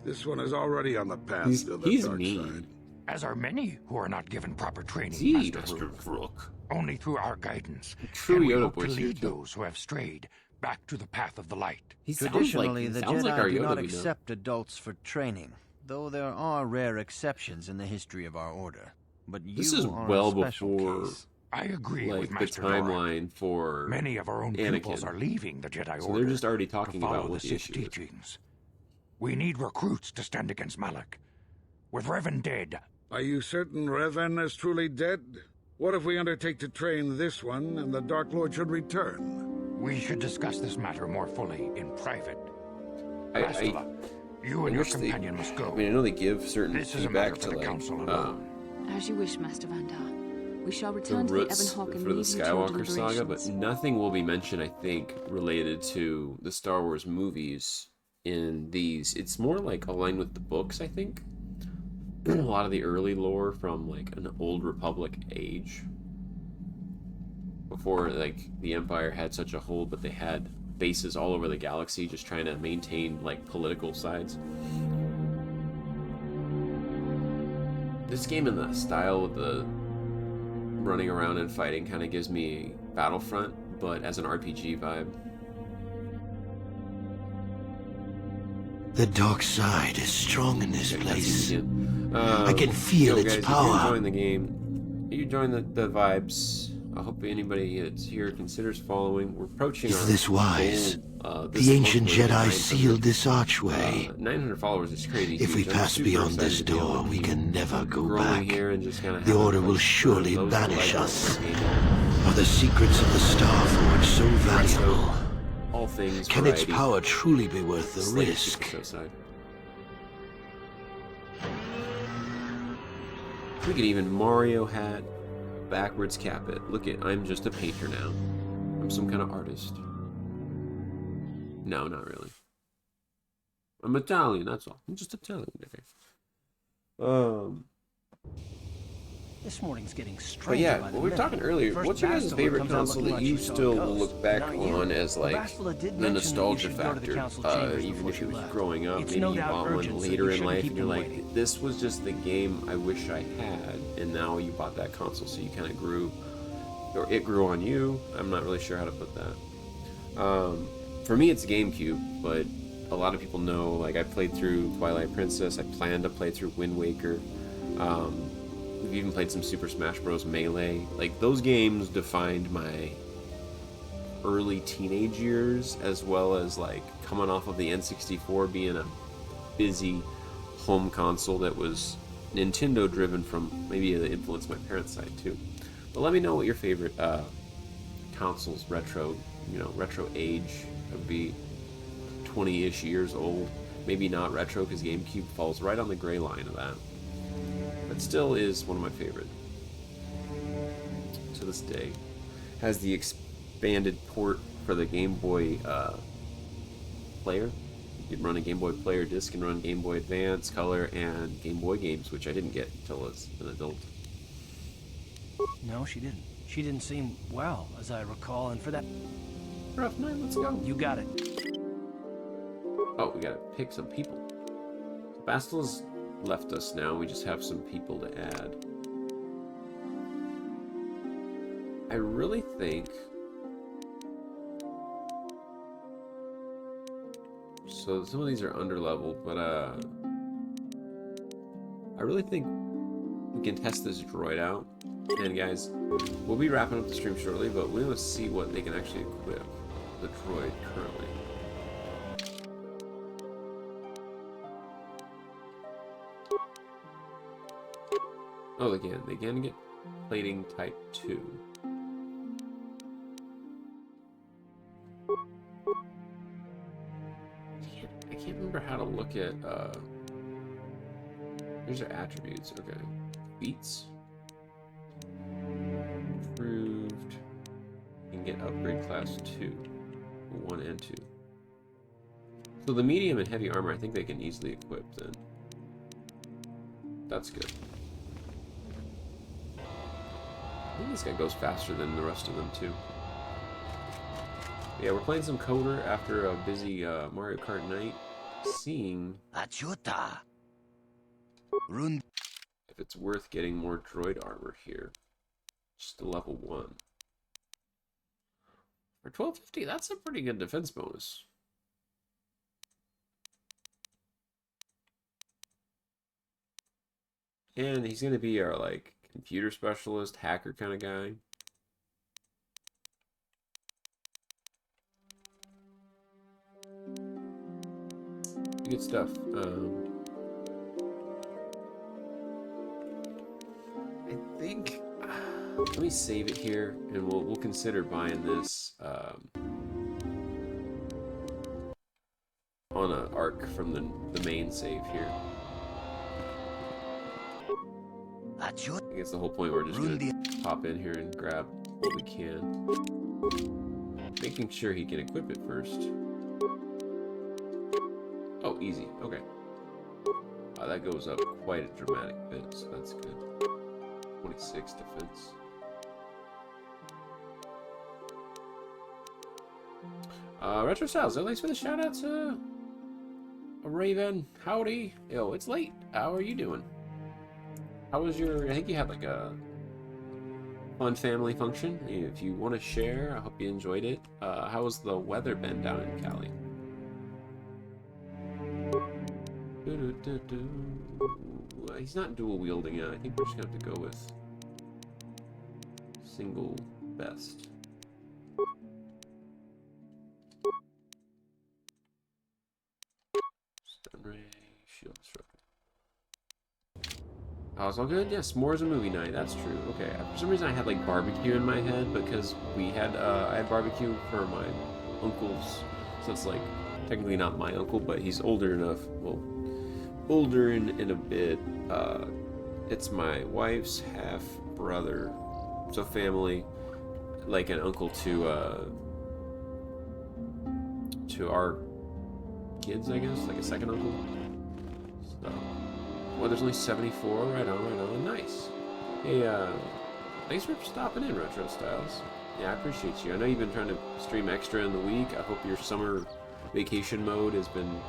This one is already on the path to the He's dark mean. side. As are many who are not given proper training, See, Master Master Rook. Rook. Only through our guidance True can we Yoda hope to voice here, lead too. those who have strayed back to the path of the light. He Traditionally, the sounds like Jedi our do Yoda not we know. accept adults for training, though there are rare exceptions in the history of our order. But you This is are well a special before, case. I agree like, with the Master Dora. timeline for Many of our own pupils Anakin. are leaving the Jedi So Order. they're just already to talking follow about what the Sith's issue is. teachings. We need recruits to stand against Malak. With Revan dead, Are you certain Revan is truly dead? What if we undertake to train this one and the Dark Lord should return? we should discuss this matter more fully in private. I Bastila, you and your wish they- companion must go. I mean, I know they give certain This is a matter feedback for to, the like, Council alone. As you wish, Master Vandar. We shall the return to the roots Ebon Hawk and for the leave you to your Skywalker saga, but deliberations. nothing will be mentioned, I think, related to the Star Wars movies in these. It's more like aligned with the books, I think. A lot of the early lore from like an old Republic age. Before like the Empire had such a hold, but they had bases all over the galaxy just trying to maintain like political sides. This game in the style with the running around and fighting kind of gives me Battlefront, but as an RPG vibe. The dark side is strong in this Okay, place. cutscenes again. I can feel yo, its guys, power. If you're enjoying the game, you join the vibes. I hope anybody that's here considers following. We're approaching Is our this wise? goal, The ancient hopefully Jedi 900. sealed this archway. 900 followers is crazy. If we huge. I'm pass super beyond excited this to be able door, to we be can never go growing back. here and just kind of The Order will surely banish us. Are the secrets of the Star Forge so valuable? All things Can its variety. power truly be worth the Slate risk? Super Side. We could even Mario hat, backwards cap it. Look at, I'm just a painter now. I'm some kind of artist. No, not really. I'm Italian, that's all. I'm just Italian. Okay. This morning's getting But stranger yeah, by the what we were minute. talking earlier, First what's your guys' Bastila favorite comes out console looking that like you she saw still ghosts. look back Not you. on as like Bastila did the mention that you nostalgia should go to the factor? council chambers Even before if she it was left. growing up, It's maybe no you doubt bought one urgent, so later you in shouldn't life keep and you're them like, waiting. this was just the game I wish I had, and now you bought that console, so you kind of grew, or it grew on you. I'm not really sure how to put that. For me, it's GameCube, but a lot of people know, like, I played through Twilight Princess, I plan to play through Wind Waker. We've even played some Super Smash Bros. Melee. Like, those games defined my early teenage years, as well as, like, coming off of the N64 being a busy home console that was Nintendo-driven from maybe the influence my parents' side, too. But let me know what your favorite consoles, retro age would be. 20-ish years old. Maybe not retro, because GameCube falls right on the gray line of that. But still is one of my favorite. To this day. Has the expanded port for the Game Boy player. You can run a Game Boy Player disc and run Game Boy Advance, Color, and Game Boy games, which I didn't get until as an adult. No, she didn't. She didn't seem well, as I recall, and for that... Rough night, let's go. You got it. Oh, we gotta pick some people. Bastil's left us now, we just have some people to add. I really think... So some of these are underleveled, but I really think we can test this droid out. And guys, we'll be wrapping up the stream shortly, but we want to see what they can actually equip the droid currently. Oh, they can get plating type 2. I can't remember how to look at, here's their attributes, okay. Feats. Improved. You can get upgrade class 2. 1 and 2. So the medium and heavy armor, I think they can easily equip then. That's good. I think this guy goes faster than the rest of them too. Yeah, we're playing some KOTOR after a busy Mario Kart night. Seeing if it's worth getting more droid armor here. Just to level 1. For 1250, that's a pretty good defense bonus. And he's gonna be our like computer specialist, hacker kind of guy. Good stuff. I think let me save it here, and we'll consider buying this on an arc from the main save here. I think it's the whole point. We're just gonna pop in here and grab what we can, making sure he can equip it first. Oh, easy. Okay. That goes up quite a dramatic bit, so that's good. 26 defense. Retro Styles, thanks for the shout out to Raven. Howdy. Yo, it's late. How are you doing? How was your... I think you had like a fun family function. If you want to share, I hope you enjoyed it. How was the weather been down in Cali? He's not dual wielding it. I think we're just gonna have to go with single best. Stun ray, shield disruptor. Oh, it's all good? Yeah, s'mores and movie night. That's true. Okay. For some reason I had like barbecue in my head because we had I had barbecue for my uncle's, so it's like technically not my uncle, but he's older enough. Well, older in a bit. It's my wife's half brother, so family, like an uncle to our kids, I guess, like a second uncle. So, well, there's only 74. Right on, nice. Hey, thanks for stopping in, Retro Styles. Yeah, I appreciate you. I know you've been trying to stream extra in the week. I hope your summer vacation mode has been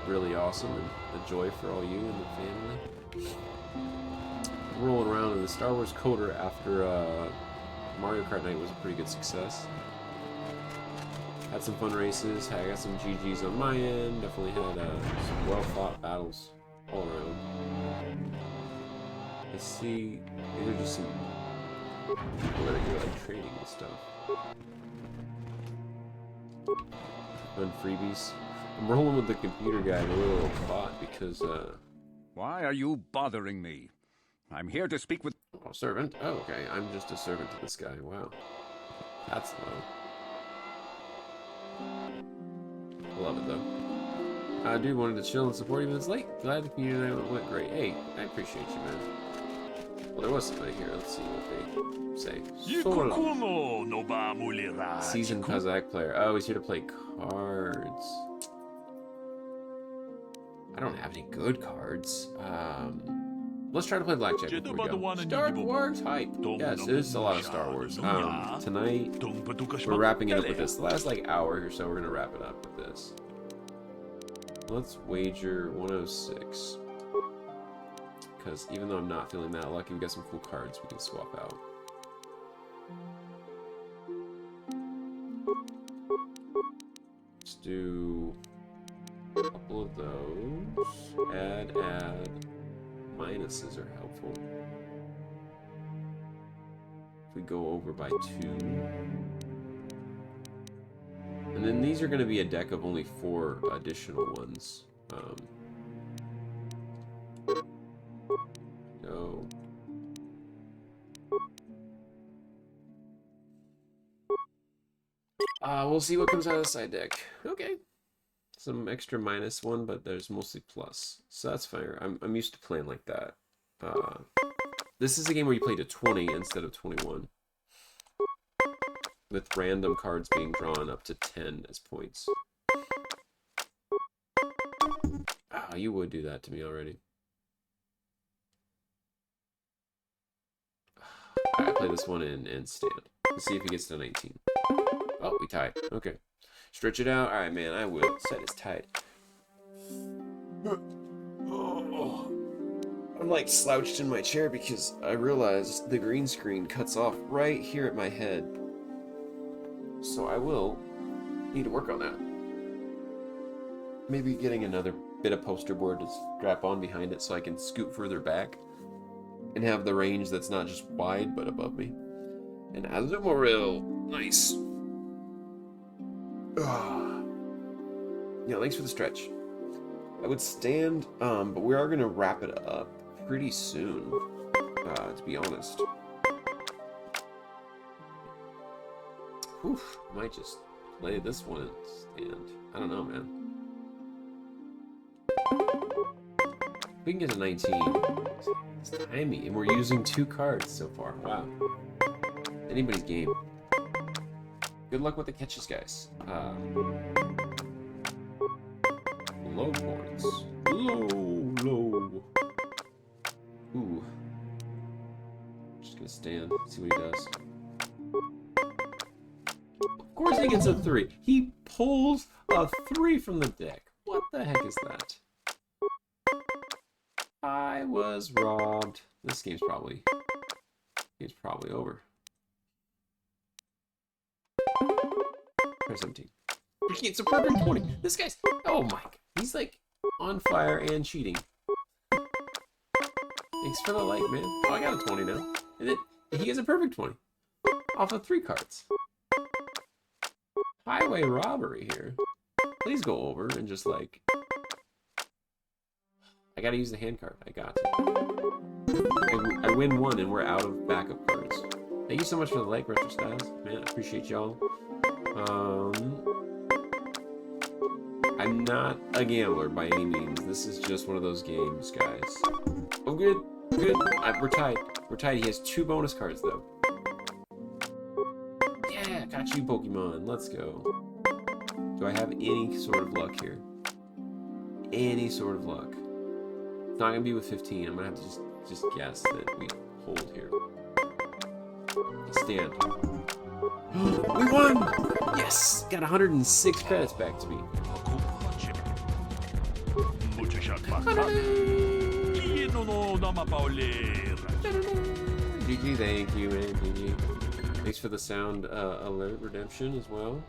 really awesome and a joy for all you and the family. Rolling around in the Star Wars KOTOR after Mario Kart Night was a pretty good success. Had some fun races. I got some GGs on my end. Definitely had some well-fought battles all around. I see these are just some people that are good at trading and stuff. Fun freebies. I'm rolling with the computer guy and a little bot because, Why are you bothering me? I'm here to speak with... Oh, servant? Oh, okay. I'm just a servant to this guy. Wow. That's low. Love it, though. Dude wanted to chill and support even it's late. Glad the community night went great. Hey, I appreciate you, man. Well, there was somebody here. Let's see what they say. Seasoned Kazakh player. Oh, he's here to play cards. I don't have any good cards. Let's try to play blackjack before we go. Star Wars hype. Yes, it is a lot of Star Wars. Tonight we're wrapping it up with this. The last like hour or so, we're gonna wrap it up with this. Let's wager 106. Because even though I'm not feeling that lucky, we got some cool cards we can swap out. Let's do a couple of those. Add. Minuses are helpful. If we go over by 2. And then these are going to be a deck of only 4 additional ones. Go. We'll see what comes out of the side deck. Okay. Some extra -1, but there's mostly plus. So that's fine. I'm used to playing like that. This is a game where you play to 20 instead of 21. With random cards being drawn up to 10 as points. Oh, you would do that to me already. Alright, I play this one and stand. Let's see if he gets to 19. Oh, we tied. Okay. Stretch it out. Alright, man, I will. Set is tight. Oh. I'm like slouched in my chair because I realized the green screen cuts off right here at my head. So I will need to work on that. Maybe getting another bit of poster board to strap on behind it so I can scoot further back and have the range that's not just wide but above me. And a little more real nice. Yeah, thanks for the stretch. I would stand, but we are gonna wrap it up pretty soon, to be honest. Oof, might just play this one and stand. I don't know, man. We can get to 19. It's timey, and we're using 2 cards so far. Wow. Anybody's game. Good luck with the catches, guys. Low boards. Low. Ooh. Just gonna stand, see what he does. Of course he gets a 3. He pulls a 3 from the deck. What the heck is that? I was robbed. This game's probably over. Press 17. It's a perfect 20. This guy's, oh my, he's like on fire and cheating. Thanks for the like, man. Oh, I got a 20 now. And then he gets a perfect 20 off of 3 cards. Highway robbery here. Please go over and just like, I gotta use the hand card. I got to. I win 1 and we're out of backup cards. Thank you so much for the like, Retro Styles. Man, I appreciate y'all. I'm not a gambler by any means. This is just one of those games, guys. Oh, good. We're tied. He has 2 bonus cards, though. Yeah, got you, Pokemon. Let's go. Do I have any sort of luck here? Any sort of luck? It's not gonna be with 15. I'm gonna have to just guess that we hold here. Stand. We won! Yes! Got 106 credits back to me. GG, thank you, man. GG. Thanks for the sound alert redemption as well.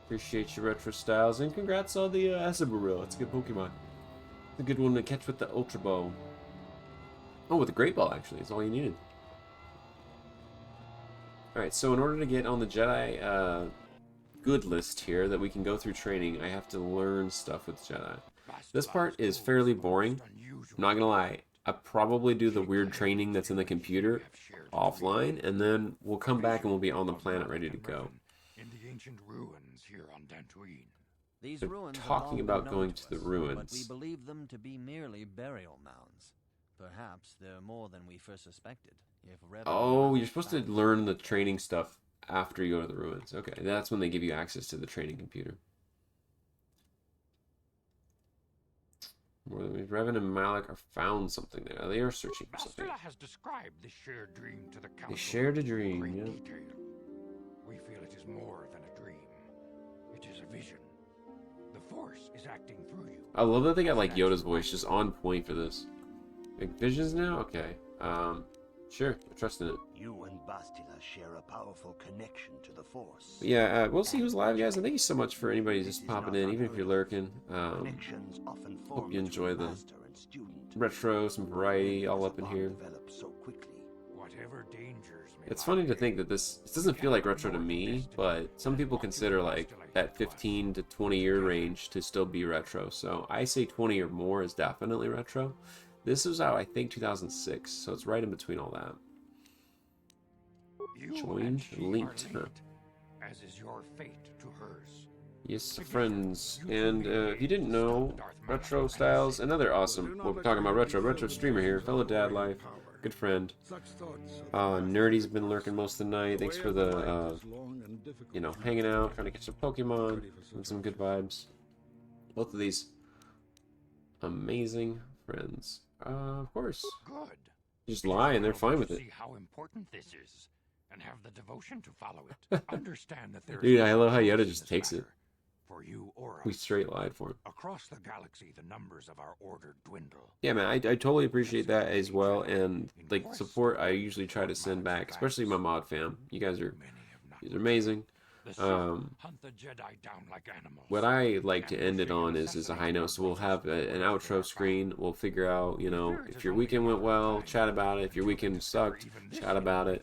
Appreciate your Retro Styles, and congrats on the Aspyr. It's a good Pokemon. It's a good one to catch with the Ultra Ball. Oh, with the Great Ball, actually. It's all you needed. Alright, so in order to get on the Jedi good list here that we can go through training, I have to learn stuff with Jedi. This part is fairly boring. I'm not gonna lie. I probably do the weird training that's in the computer offline, and then we'll come back and we'll be on the planet ready to go. In the ancient ruins here on Dantooine. These They're ruins talking about going to the ruins. But we believe them to be merely burial mounds. Perhaps they're more than we first suspected. Oh, you're supposed to learn the training stuff after you go to the ruins. Okay, that's when they give you access to the training computer. More than Revan and Malik are found something there. They are searching for something. Bastila has described this shared dream to the council. They shared a dream, in yeah. great detail. We feel it is more than a dream. It is a vision. The Force is acting through you. I love that they got like Yoda's voice just on point for this. Like visions now? Okay. Sure. I trust in it. You and Bastila share a powerful connection to the Force. But yeah, we'll see who's live, guys. And thank you so much for anybody just popping in, even if you're lurking. Connections often Hope you enjoy the master and student. retro, some variety all up in here. So quickly. Whatever dangers may It's funny to think that this doesn't feel like retro to me, but some people consider like that 15 to 20 year range to still be retro. So I say 20 or more is definitely retro. This was out, I think, 2006, so it's right in between all that. Joined, linked, huh? As is your fate to hers. Yes, friends. And if you didn't know, Retro Styles, another awesome, well, we're talking about retro streamer here, fellow dad life, good friend. Nerdy's been lurking most of the night. Thanks for the, you know, hanging out, trying to get some Pokemon and some good vibes. Both of these amazing friends. Of course. Good. Just lie and they're fine with it. See how important this is, and have the devotion to follow it. Understand that there. Dude, I love how Yoda just takes it. For you or us. We straight lied for him. Across the galaxy, the numbers of our order dwindle. Yeah, man, I totally appreciate that as well, and like support I usually try to send back, especially my mod fam. You guys are amazing. What I like to end it on is a high note, so we'll have an outro screen. We'll figure out, you know, if your weekend went well, chat about it. If your weekend sucked, chat about it.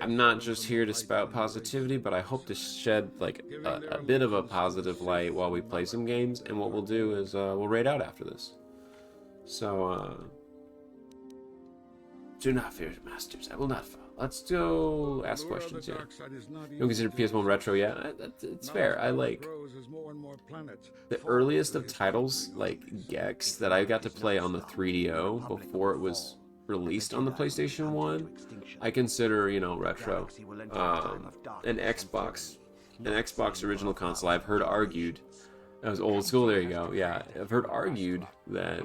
I'm not just here to spout positivity, but I hope to shed like a bit of a positive light while we play some games. And what we'll do is we'll raid out after this. So do not fear, masters. I will not fall. Let's go ask questions here. You don't consider PS1 retro yet? It's fair. I like the earliest of titles like Gex that I got to play on the 3DO before it was released on the PlayStation 1. I consider, you know, retro. An Xbox original console. I've heard argued. That was old school. There you go. Yeah, I've heard argued that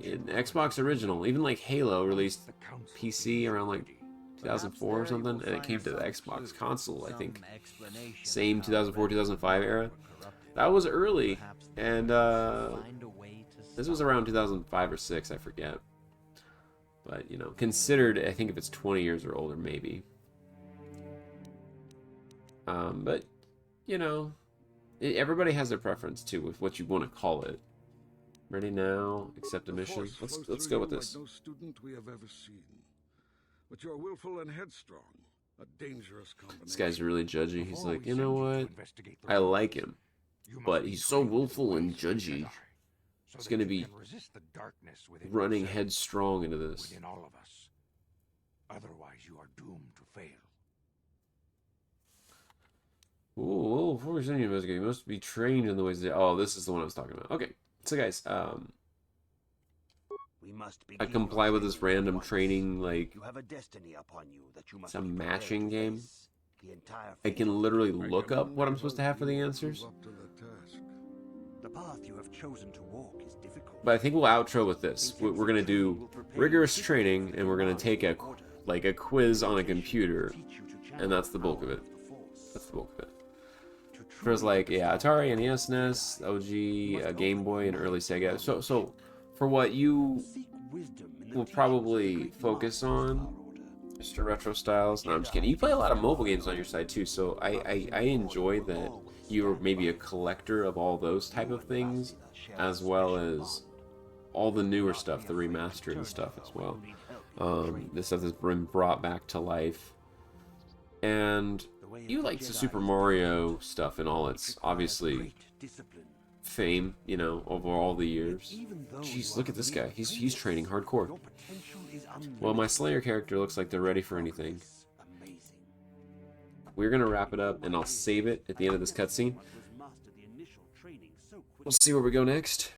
an Xbox original, even like Halo, released PC around like 2004 or something, and it came to the Xbox console, I think, same 2004, 2005 era. That was early, and this was around 2005 or 6, I forget. But, you know, considered, I think if it's 20 years or older, maybe. But, you know, everybody has their preference, too, with what you want to call it. Ready now? Accept a mission? Let's go with this. No student we have ever seen. But you're willful and headstrong. A dangerous combination. This guy's really judgy. He's like, you know what? I like him, but he's so willful and judgy. He's going to be running headstrong into this. Otherwise, you are doomed to fail. Ooh, before we send you investigate, you must be trained in the ways that. Oh, this is the one I was talking about. Okay, so guys, I comply with this random training, like, it's a matching game. I can literally look up what I'm supposed to have for the answers. The path you have chosen to walk is difficult. But I think we'll outro with this. We're going to do rigorous training, and we're going to take a quiz on a computer, and that's the bulk of it. That's the bulk of it. First, like, yeah, Atari, NES, NES, OG, Game Boy, and early Sega. So for what you will probably focus on, Mr. Retro Styles. No, I'm just kidding. You play a lot of mobile games on your side too, so I enjoy that you're maybe a collector of all those type of things, as well as all the newer stuff, the remastered stuff as well. The stuff that's been brought back to life. And you like the Super Mario stuff and all its, obviously, fame, you know, over all the years. Jeez, look at this guy. He's training hardcore. Well, my Slayer character looks like they're ready for anything. We're gonna wrap it up, and I'll save it at the end of this cutscene. We'll see where we go next.